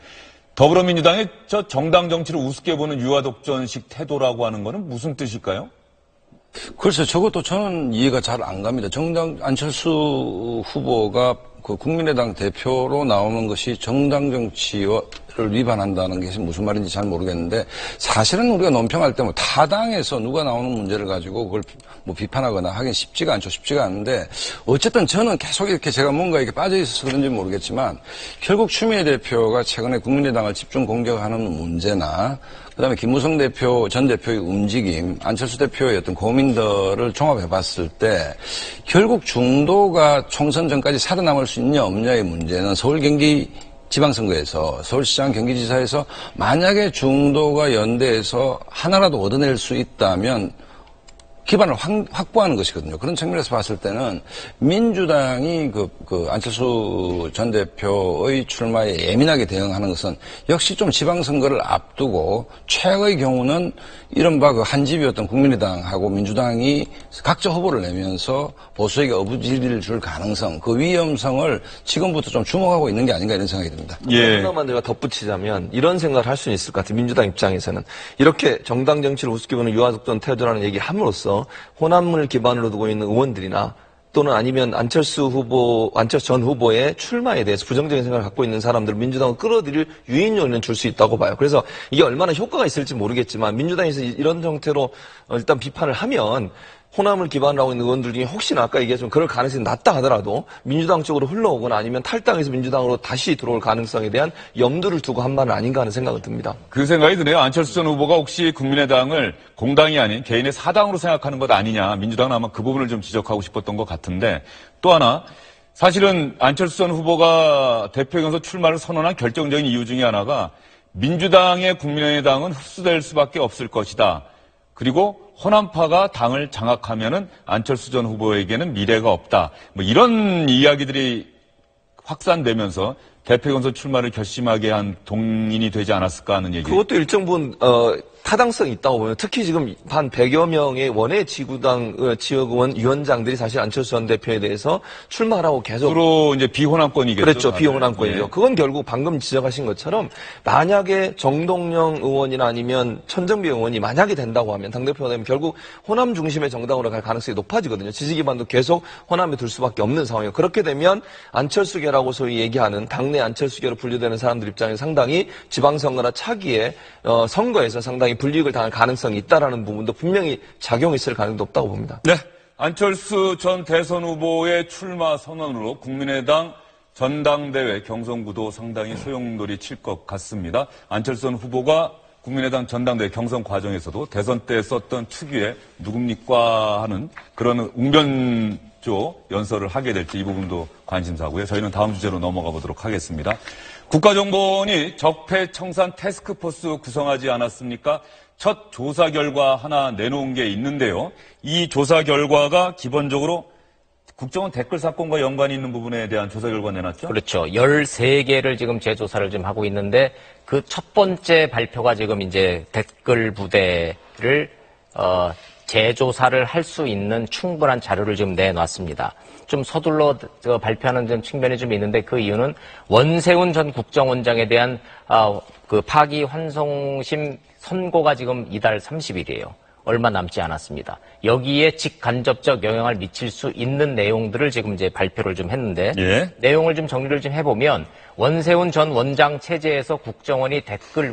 더불어민주당의 저 정당 정치를 우습게 보는 유아독존식 태도라고 하는 거는 무슨 뜻일까요? 글쎄, 저것도 저는 이해가 잘 안 갑니다. 안철수 후보가 그 국민의당 대표로 나오는 것이 정당 정치를 위반한다는 것이 무슨 말인지 잘 모르겠는데 사실은 우리가 논평할 때 뭐 타당에서 누가 나오는 문제를 가지고 그걸 뭐 비판하거나 하긴 쉽지가 않은데 어쨌든 저는 계속 이렇게 제가 뭔가 이렇게 빠져 있어서 그런지 모르겠지만 결국 추미애 대표가 최근에 국민의당을 집중 공격하는 문제나 그다음에 김무성 전 대표의 움직임, 안철수 대표의 어떤 고민들을 종합해 봤을 때 결국 중도가 총선 전까지 살아남을 수 있냐 없냐의 문제는 서울 경기 지방선거에서 서울시장 경기지사에서 만약에 중도가 연대해서 하나라도 얻어낼 수 있다면 기반을 확보하는 것이거든요. 그런 측면에서 봤을 때는 민주당이 안철수 전 대표의 출마에 예민하게 대응하는 것은 역시 좀 지방선거를 앞두고 최악의 경우는 이른바 한 집이었던 국민의당하고 민주당이 각자 후보를 내면서 보수에게 어부지리를 줄 가능성, 그 위험성을 지금부터 좀 주목하고 있는 게 아닌가 이런 생각이 듭니다. 예. 하나만 제가 덧붙이자면 이런 생각을 할 수는 있을 것 같아요. 민주당 입장에서는. 이렇게 정당 정치를 우습게 보는 유아독존 태도라는 얘기를 함으로써 호남을 기반으로 두고 있는 의원들이나 또는 아니면 안철수 전 후보의 출마에 대해서 부정적인 생각을 갖고 있는 사람들을 민주당은 끌어들일 유인 요인을 줄 수 있다고 봐요. 그래서 이게 얼마나 효과가 있을지 모르겠지만 민주당에서 이런 형태로 일단 비판을 하면 호남을 기반으로 하고 있는 의원들 중에 혹시나 아까 얘기했지만 그럴 가능성이 낮다 하더라도 민주당 쪽으로 흘러오거나 아니면 탈당해서 민주당으로 다시 들어올 가능성에 대한 염두를 두고 한 말은 아닌가 하는 생각은 듭니다. 그 생각이 드네요. 안철수 전 후보가 혹시 국민의당을 공당이 아닌 개인의 사당으로 생각하는 것 아니냐. 민주당은 아마 그 부분을 좀 지적하고 싶었던 것 같은데 또 하나 사실은 안철수 전 후보가 대표 경선 출마를 선언한 결정적인 이유 중에 하나가 민주당의 국민의당은 흡수될 수밖에 없을 것이다. 그리고 호남파가 당을 장악하면은 안철수 전 후보에게는 미래가 없다. 뭐 이런 이야기들이 확산되면서 대표 경선 출마를 결심하게 한 동인이 되지 않았을까 하는 얘기. 그것도 일정 부분 타당성이 있다고 보면 특히 지금 한 100여 명의 원외 지구당 지역의원 위원장들이 사실 안철수 전 대표에 대해서 출마하라고 계속 주로 이제 비호남권이겠죠. 그렇죠. 비호남권이죠. 네. 그건 결국 방금 지적하신 것처럼 만약에 정동영 의원이나 아니면 천정배 의원이 만약에 된다고 하면 당대표가 되면 결국 호남 중심의 정당으로 갈 가능성이 높아지거든요. 지지 기반도 계속 호남에 둘 수밖에 없는 상황이에요. 그렇게 되면 안철수계라고 소위 얘기하는 당내 안철수계로 분류되는 사람들 입장에 상당히 지방선거나 차기에 선거에서 상당히 불이익을 당할 가능성이 있다라는 부분도 분명히 작용했을 가능성도 없다고 봅니다. 네. 안철수 전 대선 후보의 출마 선언으로 국민의당 전당대회 경선구도 상당히 소용돌이 칠 것 같습니다. 안철수 전 후보가 국민의당 전당대회 경선 과정에서도 대선 때 썼던 특유의 누굽니까 하는 그런 웅변조 연설을 하게 될지 이 부분도 관심사고요. 저희는 다음 주제로 넘어가 보도록 하겠습니다. 국가정보원이 적폐청산 태스크포스 구성하지 않았습니까? 첫 조사 결과 하나 내놓은 게 있는데요. 이 조사 결과가 기본적으로 국정원 댓글 사건과 연관이 있는 부분에 대한 조사 결과 내놨죠? 그렇죠. 13개를 지금 재조사를 좀 하고 있는데 그 첫 번째 발표가 지금 이제 댓글 부대를 재조사를 할 수 있는 충분한 자료를 지금 내놨습니다. 좀 서둘러 발표하는 좀 측면이 좀 있는데 그 이유는 원세훈 전 국정원장에 대한 그 파기 환송심 선고가 지금 이달 30일이에요. 얼마 남지 않았습니다. 여기에 직간접적 영향을 미칠 수 있는 내용들을 지금 이제 발표를 좀 했는데 예. 내용을 좀 정리를 좀 해보면 원세훈 전 원장 체제에서 국정원이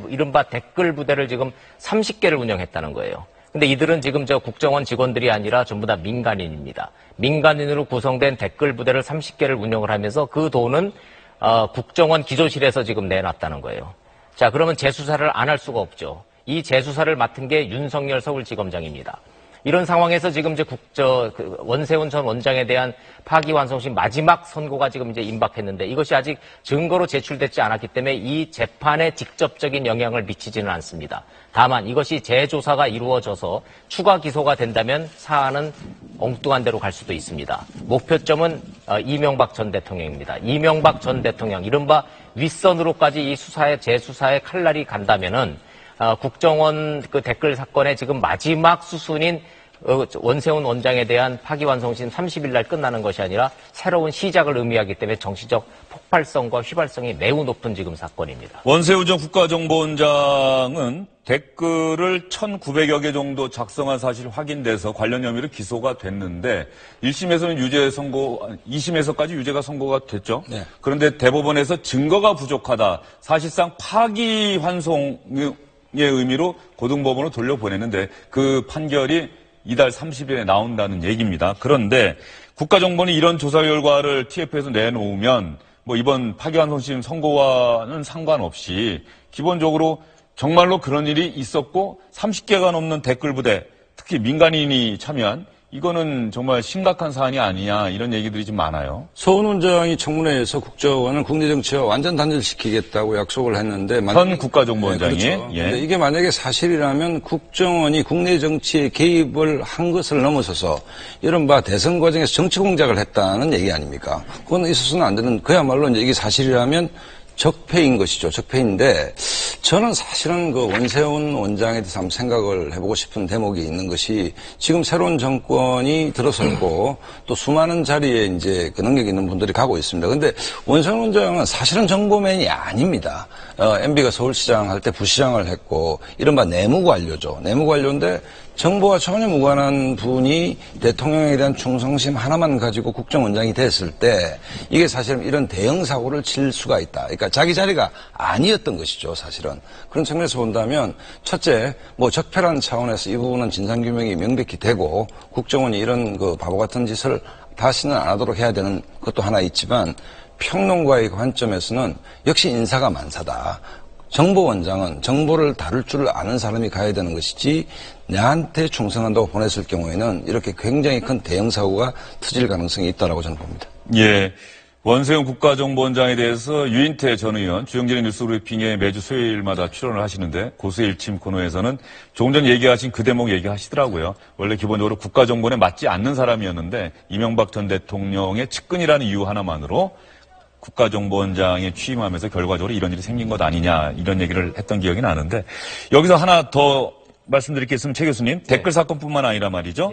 이른바 댓글 부대를 지금 30개를 운영했다는 거예요. 근데 이들은 지금 저 국정원 직원들이 아니라 전부 다 민간인입니다. 민간인으로 구성된 댓글 부대를 30개를 운영을 하면서 그 돈은 국정원 기조실에서 지금 내놨다는 거예요. 자, 그러면 재수사를 안 할 수가 없죠. 이 재수사를 맡은 게 윤석열 서울지검장입니다. 이런 상황에서 지금 이제 원세훈 전 원장에 대한 파기환송심 마지막 선고가 지금 이제 임박했는데 이것이 아직 증거로 제출되지 않았기 때문에 이 재판에 직접적인 영향을 미치지는 않습니다. 다만 이것이 재조사가 이루어져서 추가 기소가 된다면 사안은 엉뚱한 데로 갈 수도 있습니다. 목표점은 이명박 전 대통령입니다. 이명박 전 대통령, 이른바 윗선으로까지 이 재수사의 칼날이 간다면은 국정원 그 댓글 사건의 지금 마지막 수순인 원세훈 원장에 대한 파기환송심 30일 날 끝나는 것이 아니라 새로운 시작을 의미하기 때문에 정치적 폭발성과 휘발성이 매우 높은 지금 사건입니다. 원세훈 전 국가정보원장은 댓글을 1,900여 개 정도 작성한 사실이 확인돼서 관련 혐의로 기소가 됐는데 1심에서는 유죄 선고, 2심에서까지 유죄가 선고가 됐죠. 네. 그런데 대법원에서 증거가 부족하다. 사실상 파기환송의 의미로 고등법원으로 돌려보냈는데 그 판결이 이달 30일에 나온다는 얘기입니다. 그런데 국가정보원이 이런 조사 결과를 TF에서 내놓으면 뭐 이번 파기환송심 선고와는 상관없이 기본적으로 정말로 그런 일이 있었고 30개가 넘는 댓글 부대, 특히 민간인이 참여한 이거는 정말 심각한 사안이 아니냐 이런 얘기들이 좀 많아요. 서훈 원장이 청문회에서 국정원을 국내 정치와 완전 단절시키겠다고 약속을 했는데 현 국가정보원장이. 네, 그렇죠. 예. 이게 만약에 사실이라면 국정원이 국내 정치에 개입을 한 것을 넘어서서 이른바 대선 과정에서 정치 공작을 했다는 얘기 아닙니까? 그건 있어서는 안 되는, 그야말로 이제 이게 사실이라면 적폐인 것이죠. 적폐인데 저는 사실은 그 원세훈 원장에 대해서 한번 생각을 해보고 싶은 대목이 있는 것이 지금 새로운 정권이 들어섰고 또 수많은 자리에 이제 그 능력 있는 분들이 가고 있습니다. 근데 원세훈 원장은 사실은 정보맨이 아닙니다. MB가 서울시장 할 때 부시장을 했고 이른바 내무관료죠. 내무관료인데 정보와 전혀 무관한 분이 대통령에 대한 충성심 하나만 가지고 국정원장이 됐을 때 이게 사실 이런 대형 사고를 칠 수가 있다. 그러니까 자기 자리가 아니었던 것이죠, 사실은. 그런 측면에서 본다면 첫째, 뭐 적폐라는 차원에서 이 부분은 진상규명이 명백히 되고 국정원이 이런 그 바보 같은 짓을 다시는 안 하도록 해야 되는 것도 하나 있지만 평론가의 관점에서는 역시 인사가 만사다. 정보원장은 정보를 다룰 줄 아는 사람이 가야 되는 것이지 내한테 충성한다고 보냈을 경우에는 이렇게 굉장히 큰 대형 사고가 터질 가능성이 있다고 저는 봅니다. 예. 원세훈 국가정보원장에 대해서 유인태 전 의원 주영진의 뉴스브리핑에 매주 수요일마다 출연을 하시는데 고수일침 코너에서는 조금 전 얘기하신 그 대목 얘기하시더라고요. 원래 기본적으로 국가정보원에 맞지 않는 사람이었는데 이명박 전 대통령의 측근이라는 이유 하나만으로 국가정보원장에 취임하면서 결과적으로 이런 일이 생긴 것 아니냐 이런 얘기를 했던 기억이 나는데 여기서 하나 더 말씀드릴 게 있으면 최 교수님 댓글 사건뿐만 아니라 말이죠.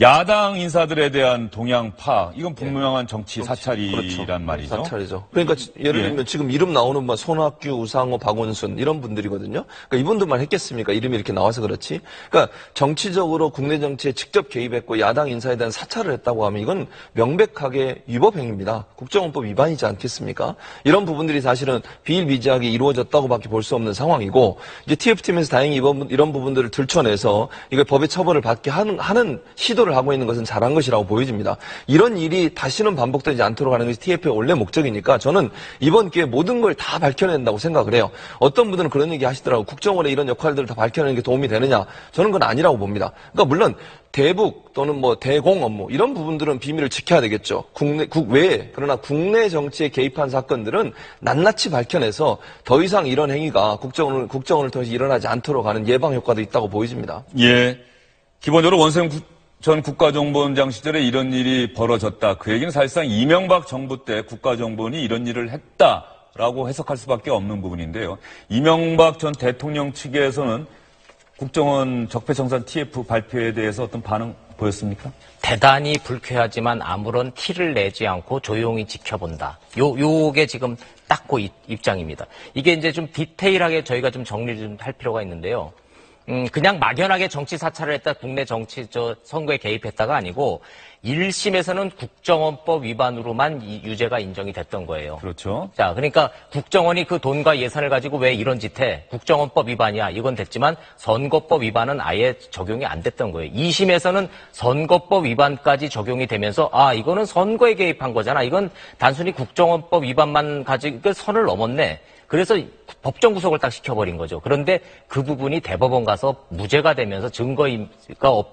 야당 인사들에 대한 동향 파 이건 분명한 정치 사찰이란 그렇죠. 말이죠. 사찰이죠. 그러니까 예를 들면 지금 이름 나오는 뭐 손학규, 우상호, 박원순 이런 분들이거든요. 그러니까 이분들만 했겠습니까? 이름이 이렇게 나와서 그렇지. 그러니까 정치적으로 국내 정치에 직접 개입했고 야당 인사에 대한 사찰을 했다고 하면 이건 명백하게 위법 행위입니다. 국정원법 위반이지 않겠습니까? 이런 부분들이 사실은 비일비재하게 이루어졌다고밖에 볼 수 없는 상황이고 이제 TF팀에서 다행히 이런 부분들을 들춰내서 이걸 법의 처벌을 받게 하는 시도를 하고 있는 것은 잘한 것이라고 보여집니다. 이런 일이 다시는 반복되지 않도록 하는 것이 TF의 원래 목적이니까 저는 이번 기회에 모든 걸 다 밝혀낸다고 생각을 해요. 어떤 분들은 그런 얘기 하시더라고요. 국정원의 이런 역할들을 다 밝혀내는 게 도움이 되느냐. 저는 그건 아니라고 봅니다. 그러니까 물론 대북 또는 뭐 대공 업무 이런 부분들은 비밀을 지켜야 되겠죠. 국외에. 그러나 국내 정치에 개입한 사건들은 낱낱이 밝혀내서 더 이상 이런 행위가 국정원을 통해서 일어나지 않도록 하는 예방 효과도 있다고 보여집니다. 예. 기본적으로 원세훈 전 국가정보원장 시절에 이런 일이 벌어졌다. 그 얘기는 사실상 이명박 정부 때 국가정보원이 이런 일을 했다라고 해석할 수밖에 없는 부분인데요. 이명박 전 대통령 측에서는 국정원 적폐청산 TF 발표에 대해서 어떤 반응 보였습니까? 대단히 불쾌하지만 아무런 티를 내지 않고 조용히 지켜본다. 요게 지금 딱 그 입장입니다. 이게 이제 좀 디테일하게 저희가 좀 정리를 좀 할 필요가 있는데요. 그냥 막연하게 정치 사찰을 했다, 국내 정치 선거에 개입했다가 아니고 1심에서는 국정원법 위반으로만 이 유죄가 인정이 됐던 거예요. 그렇죠. 자, 그러니까 국정원이 그 돈과 예산을 가지고 왜 이런 짓 해? 국정원법 위반이야. 이건 됐지만 선거법 위반은 아예 적용이 안 됐던 거예요. 2심에서는 선거법 위반까지 적용이 되면서 이거는 선거에 개입한 거잖아. 이건 단순히 국정원법 위반만 가지고 선을 넘었네. 그래서 법정 구속을 딱 시켜버린 거죠. 그런데 그 부분이 대법원 가서 무죄가 되면서 증거가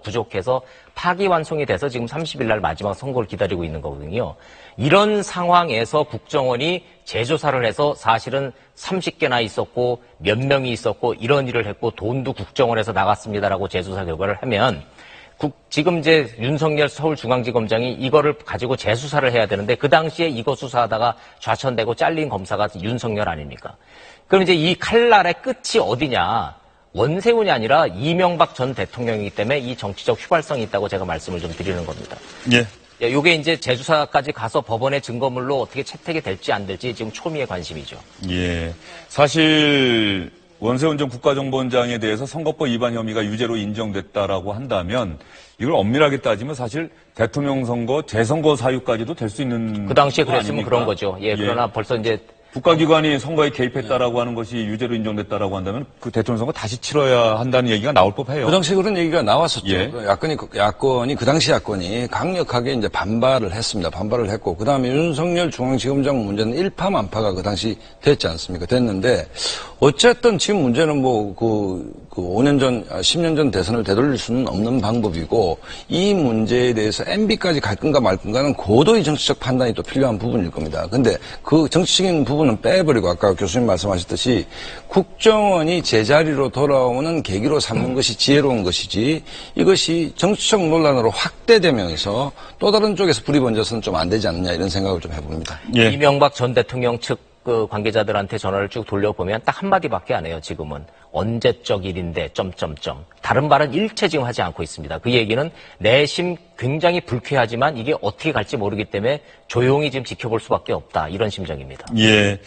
부족해서 파기환송이 돼서 지금 30일 날 마지막 선고를 기다리고 있는 거거든요. 이런 상황에서 국정원이 재조사를 해서 사실은 30개나 있었고 몇 명이 있었고 이런 일을 했고 돈도 국정원에서 나갔습니다라고 재조사 결과를 하면 지금 이제 윤석열 서울중앙지검장이 이거를 가지고 재수사를 해야 되는데 그 당시에 이거 수사하다가 좌천되고 잘린 검사가 윤석열 아닙니까? 그럼 이제 이 칼날의 끝이 어디냐? 원세훈이 아니라 이명박 전 대통령이기 때문에 이 정치적 휘발성이 있다고 제가 말씀을 좀 드리는 겁니다. 예. 요게 이제 재수사까지 가서 법원의 증거물로 어떻게 채택이 될지 안 될지 지금 초미의 관심이죠. 예. 사실 원세훈 전 국가정보원장에 대해서 선거법 위반 혐의가 유죄로 인정됐다라고 한다면 이걸 엄밀하게 따지면 사실 대통령 선거, 재선거 사유까지도 될 수 있는 그 당시에 그랬으면 아닙니까? 그런 거죠. 예, 그러나 벌써 이제 국가기관이 선거에 개입했다라고 하는 것이 유죄로 인정됐다라고 한다면 그 대통령 선거 다시 치러야 한다는 얘기가 나올 법해요. 그 당시에 그런 얘기가 나왔었죠. 예. 그 당시 야권이 강력하게 이제 반발을 했습니다. 반발을 했고, 그 다음에 윤석열 중앙지검장 문제는 일파만파가 그 당시 됐지 않습니까? 됐는데, 어쨌든 지금 문제는 5년 전, 10년 전 대선을 되돌릴 수는 없는 방법이고, 이 문제에 대해서 MB까지 갈 건가 말 건가는 고도의 정치적 판단이 또 필요한 부분일 겁니다. 근데 그 정치적인 부분은 빼버리고 아까 교수님 말씀하셨듯이 국정원이 제자리로 돌아오는 계기로 삼는 것이 지혜로운 것이지 이것이 정치적 논란으로 확대되면서 또 다른 쪽에서 불이 번져서는 좀 안 되지 않느냐 이런 생각을 좀 해봅니다. 예. 이명박 전 대통령 측 그 관계자들한테 전화를 쭉 돌려보면 딱 한마디밖에 안 해요. 지금은 언제적 일인데 점점점 다른 말은 일체 지금 하지 않고 있습니다. 그 얘기는 내심 굉장히 불쾌하지만 이게 어떻게 갈지 모르기 때문에 조용히 지금 지켜볼 수밖에 없다 이런 심정입니다. 예.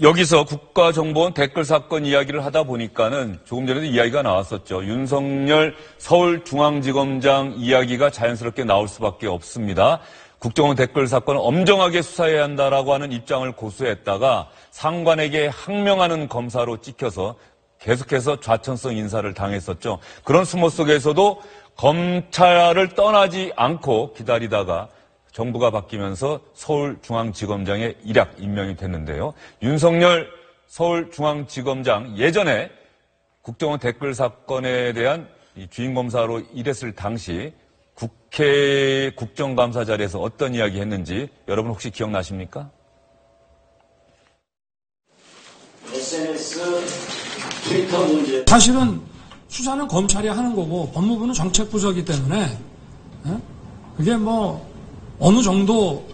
여기서 국가정보원 댓글 사건 이야기를 하다 보니까는 조금 전에도 이야기가 나왔었죠. 윤석열 서울중앙지검장 이야기가 자연스럽게 나올 수밖에 없습니다. 국정원 댓글 사건을 엄정하게 수사해야 한다라고 하는 입장을 고수했다가 상관에게 항명하는 검사로 찍혀서 계속해서 좌천성 인사를 당했었죠. 그런 수모 속에서도 검찰을 떠나지 않고 기다리다가 정부가 바뀌면서 서울중앙지검장에 일약 임명이 됐는데요. 윤석열 서울중앙지검장 예전에 국정원 댓글 사건에 대한 주임검사로 일했을 당시 국회 국정감사 자리에서 어떤 이야기 했는지 여러분 혹시 기억나십니까? SNS, 트위터 문제. 사실은 수사는 검찰이 하는 거고 법무부는 정책부서이기 때문에 그게 뭐 어느 정도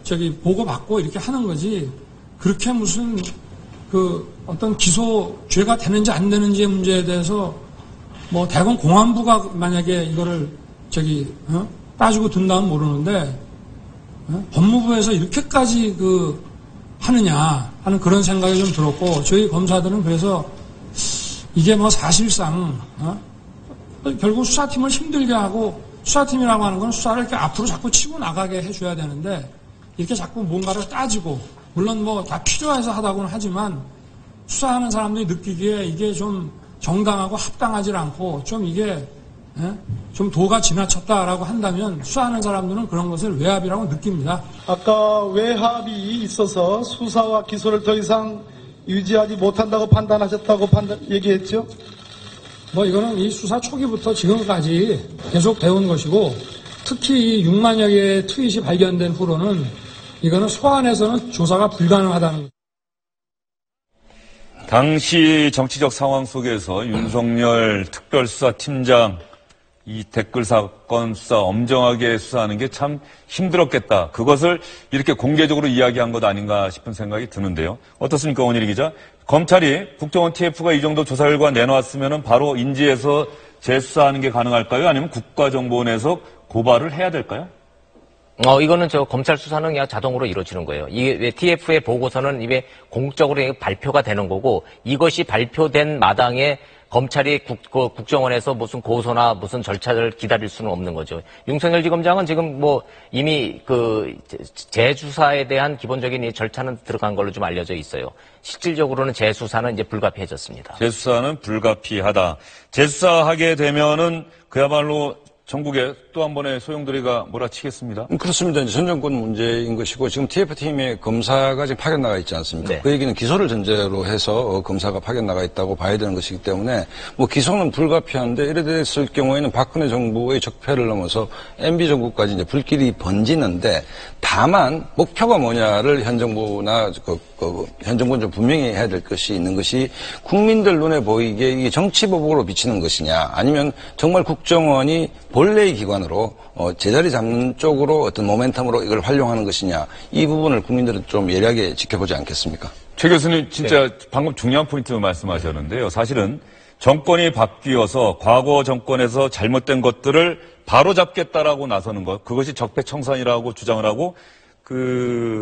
보고받고 이렇게 하는 거지 그렇게 무슨 어떤 기소죄가 되는지 안 되는지의 문제에 대해서 뭐 대검 공안부가 만약에 이거를 따지고 든다면 모르는데 법무부에서 이렇게까지 하느냐 하는 그런 생각이 좀 들었고 저희 검사들은 그래서 이게 뭐 사실상 결국 수사팀을 힘들게 하고 수사팀이라고 하는 건 수사를 이렇게 앞으로 자꾸 치고 나가게 해줘야 되는데 이렇게 자꾸 뭔가를 따지고 물론 뭐 다 필요해서 하다고는 하지만 수사하는 사람들이 느끼기에 이게 좀 정당하고 합당하지 않고 좀 이게 좀 도가 지나쳤다라고 한다면 수사하는 사람들은 그런 것을 외압이라고 느낍니다. 아까 외압이 있어서 수사와 기소를 더 이상 유지하지 못한다고 판단하셨다고 얘기했죠? 뭐 이거는 이 수사 초기부터 지금까지 계속 배운 것이고 특히 이 6만여 개의 트윗이 발견된 후로는 이거는 소환해서는 조사가 불가능하다는 거죠. 당시 정치적 상황 속에서 윤석열 특별수사팀장 이 댓글 사건 수사 엄정하게 수사하는 게 참 힘들었겠다. 그것을 이렇게 공개적으로 이야기한 것 아닌가 싶은 생각이 드는데요. 어떻습니까, 원일이 기자? 검찰이 국정원 TF가 이 정도 조사 결과 내놓았으면 바로 인지해서 재수사하는 게 가능할까요? 아니면 국가정보원에서 고발을 해야 될까요? 이거는 검찰 수사는 그냥 자동으로 이루어지는 거예요. 이게 TF의 보고서는 이게 공적으로 발표가 되는 거고, 이것이 발표된 마당에 검찰이 국정원에서 무슨 고소나 무슨 절차를 기다릴 수는 없는 거죠. 윤석열 지검장은 지금 이미 재수사에 대한 기본적인 이 절차는 들어간 걸로 좀 알려져 있어요. 실질적으로는 재수사는 이제 불가피해졌습니다. 재수사는 불가피하다. 재수사하게 되면은 그야말로 전국에 또 한 번의 소용돌이가 몰아치겠습니다. 그렇습니다. 이제 전 정권 문제인 것이고, 지금 TF팀에 검사가 지금 파견 나가 있지 않습니까? 네. 그 얘기는 기소를 전제로 해서 검사가 파견 나가 있다고 봐야 되는 것이기 때문에 기소는 불가피한데, 이래 됐을 경우에는 박근혜 정부의 적폐를 넘어서 MB 정부까지 이제 불길이 번지는데, 다만 목표가 뭐냐를 현 정부나 현 정부는 좀 분명히 해야 될 것이 있는 것이, 국민들 눈에 보이게 이게 정치보복으로 비치는 것이냐, 아니면 정말 국정원이 본래의 기관으로 제자리 잡는 쪽으로 어떤 모멘텀으로 이걸 활용하는 것이냐, 이 부분을 국민들은 좀 예리하게 지켜보지 않겠습니까? 최 교수님 진짜 방금 중요한 포인트 말씀하셨는데요. 사실은 정권이 바뀌어서 과거 정권에서 잘못된 것들을 바로잡겠다라고 나서는 것, 그것이 적폐청산이라고 주장을 하고,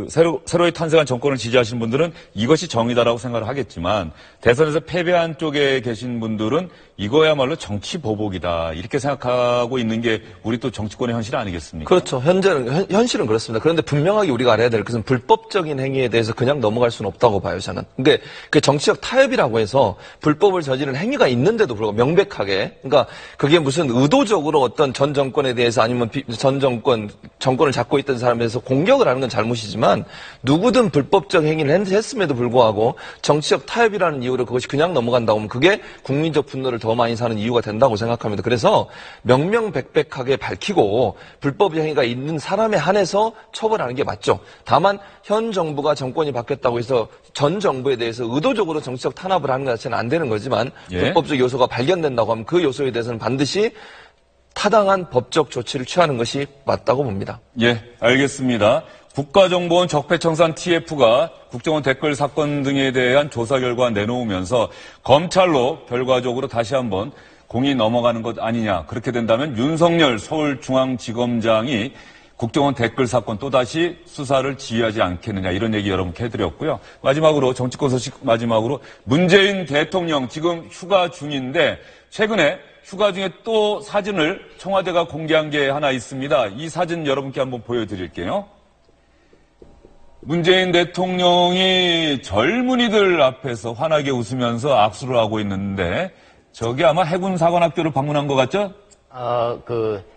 새로이 탄생한 정권을 지지하시는 분들은 이것이 정의다라고 생각을 하겠지만, 대선에서 패배한 쪽에 계신 분들은 이거야말로 정치 보복이다, 이렇게 생각하고 있는 게 우리 또 정치권의 현실 아니겠습니까? 그렇죠. 현실은 그렇습니다. 그런데 분명하게 우리가 알아야 될 것은 불법적인 행위에 대해서 그냥 넘어갈 수는 없다고 봐요, 저는. 그러니까 그 정치적 타협이라고 해서 불법을 저지른 행위가 있는데도 불구하고 명백하게, 그러니까 그게 무슨 의도적으로 어떤 전 정권에 대해서 아니면 정권을 잡고 있던 사람에 대해서 공격을 하는 건 잘못이지만, 누구든 불법적 행위를 했음에도 불구하고 정치적 타협이라는 이유로 그것이 그냥 넘어간다고 하면 그게 국민적 분노를 더 많이 사는 이유가 된다고 생각합니다. 그래서 명명백백하게 밝히고 불법 행위가 있는 사람에 한해서 처벌하는 게 맞죠. 다만 현 정부가 정권이 바뀌었다고 해서 전 정부에 대해서 의도적으로 정치적 탄압을 하는 것 자체는 안 되는 거지만, 불법적 요소가 발견된다고 하면 그 요소에 대해서는 반드시 타당한 법적 조치를 취하는 것이 맞다고 봅니다. 예, 알겠습니다. 국가정보원 적폐청산 TF가 국정원 댓글 사건 등에 대한 조사 결과 내놓으면서 검찰로 결과적으로 다시 한번 공이 넘어가는 것 아니냐. 그렇게 된다면 윤석열 서울중앙지검장이 국정원 댓글 사건 또다시 수사를 지휘하지 않겠느냐, 이런 얘기 여러분께 해드렸고요. 마지막으로 정치권 소식 마지막으로, 문재인 대통령 지금 휴가 중인데 최근에 휴가 중에 또 사진을 청와대가 공개한 게 하나 있습니다. 이 사진 여러분께 한번 보여드릴게요. 문재인 대통령이 젊은이들 앞에서 환하게 웃으면서 악수를 하고 있는데, 저게 아마 해군사관학교를 방문한 것 같죠?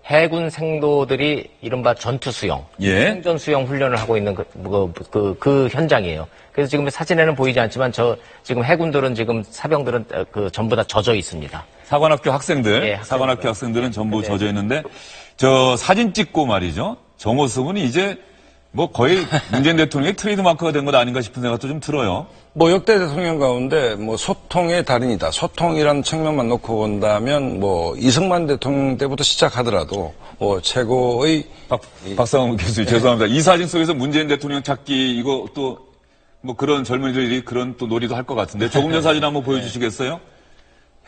해군 생도들이 이른바 전투수영, 생존수영 훈련을 하고 있는 그 현장이에요. 그래서 지금 사진에는 보이지 않지만 지금 해군들은 지금 사병들은 전부 다 젖어 있습니다. 사관학교 학생들, 사관학교 학생들은 전부 젖어 있는데, 저 사진 찍고 말이죠. 저 모습은 이제 거의 문재인 대통령의 트레이드마크가 된 것 아닌가 싶은 생각도 좀 들어요. 역대 대통령 가운데 소통의 달인이다, 소통이라는 측면만 놓고 본다면 이승만 대통령 때부터 시작하더라도 최고의 박상훈 교수님, 죄송합니다. 이 사진 속에서 문재인 대통령 찾기, 이거 또 그런 젊은이들이 그런 또 놀이도 할 것 같은데, 조금 전 사진 한번 보여주시겠어요?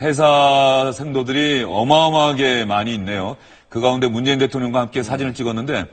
해사 생도들이 어마어마하게 많이 있네요. 그 가운데 문재인 대통령과 함께 사진을 찍었는데,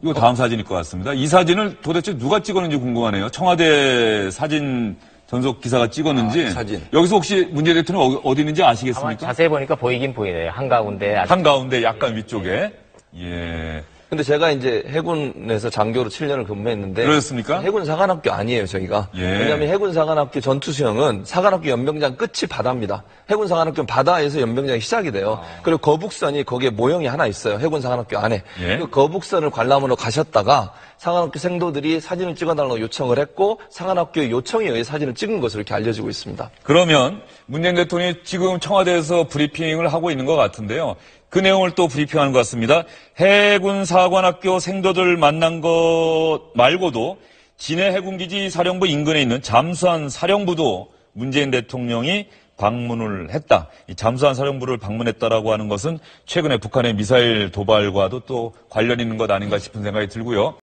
이거 다음 사진일 것 같습니다. 이 사진을 도대체 누가 찍었는지 궁금하네요. 청와대 사진 전속 기사가 찍었는지. 사진. 여기서 혹시 문재인 대통령 어디 있는지 아시겠습니까? 자세히 보니까 보이긴 보이네요. 한가운데 약간 위쪽에. 예. 근데 제가 이제 해군에서 장교로 7년을 근무했는데. 그렇습니까? 해군 사관학교 아니에요, 저희가. 왜냐하면 해군 사관학교 전투수영은 사관학교 연병장 끝이 바다입니다. 해군 사관학교는 바다에서 연병장이 시작이 돼요. 그리고 거북선이 거기에 모형이 하나 있어요. 해군 사관학교 안에. 그 거북선을 관람으로 가셨다가 사관학교 생도들이 사진을 찍어달라고 요청을 했고, 사관학교의 요청에 의해 사진을 찍은 것으로 이렇게 알려지고 있습니다. 그러면 문재인 대통령이 지금 청와대에서 브리핑을 하고 있는 것 같은데요. 그 내용을 또 브리핑하는 것 같습니다. 해군 사관학교 생도들 만난 것 말고도 진해 해군기지 사령부 인근에 있는 잠수함 사령부도 문재인 대통령이 방문을 했다. 이 잠수함 사령부를 방문했다라고 하는 것은 최근에 북한의 미사일 도발과도 또 관련 있는 것 아닌가 싶은 생각이 들고요.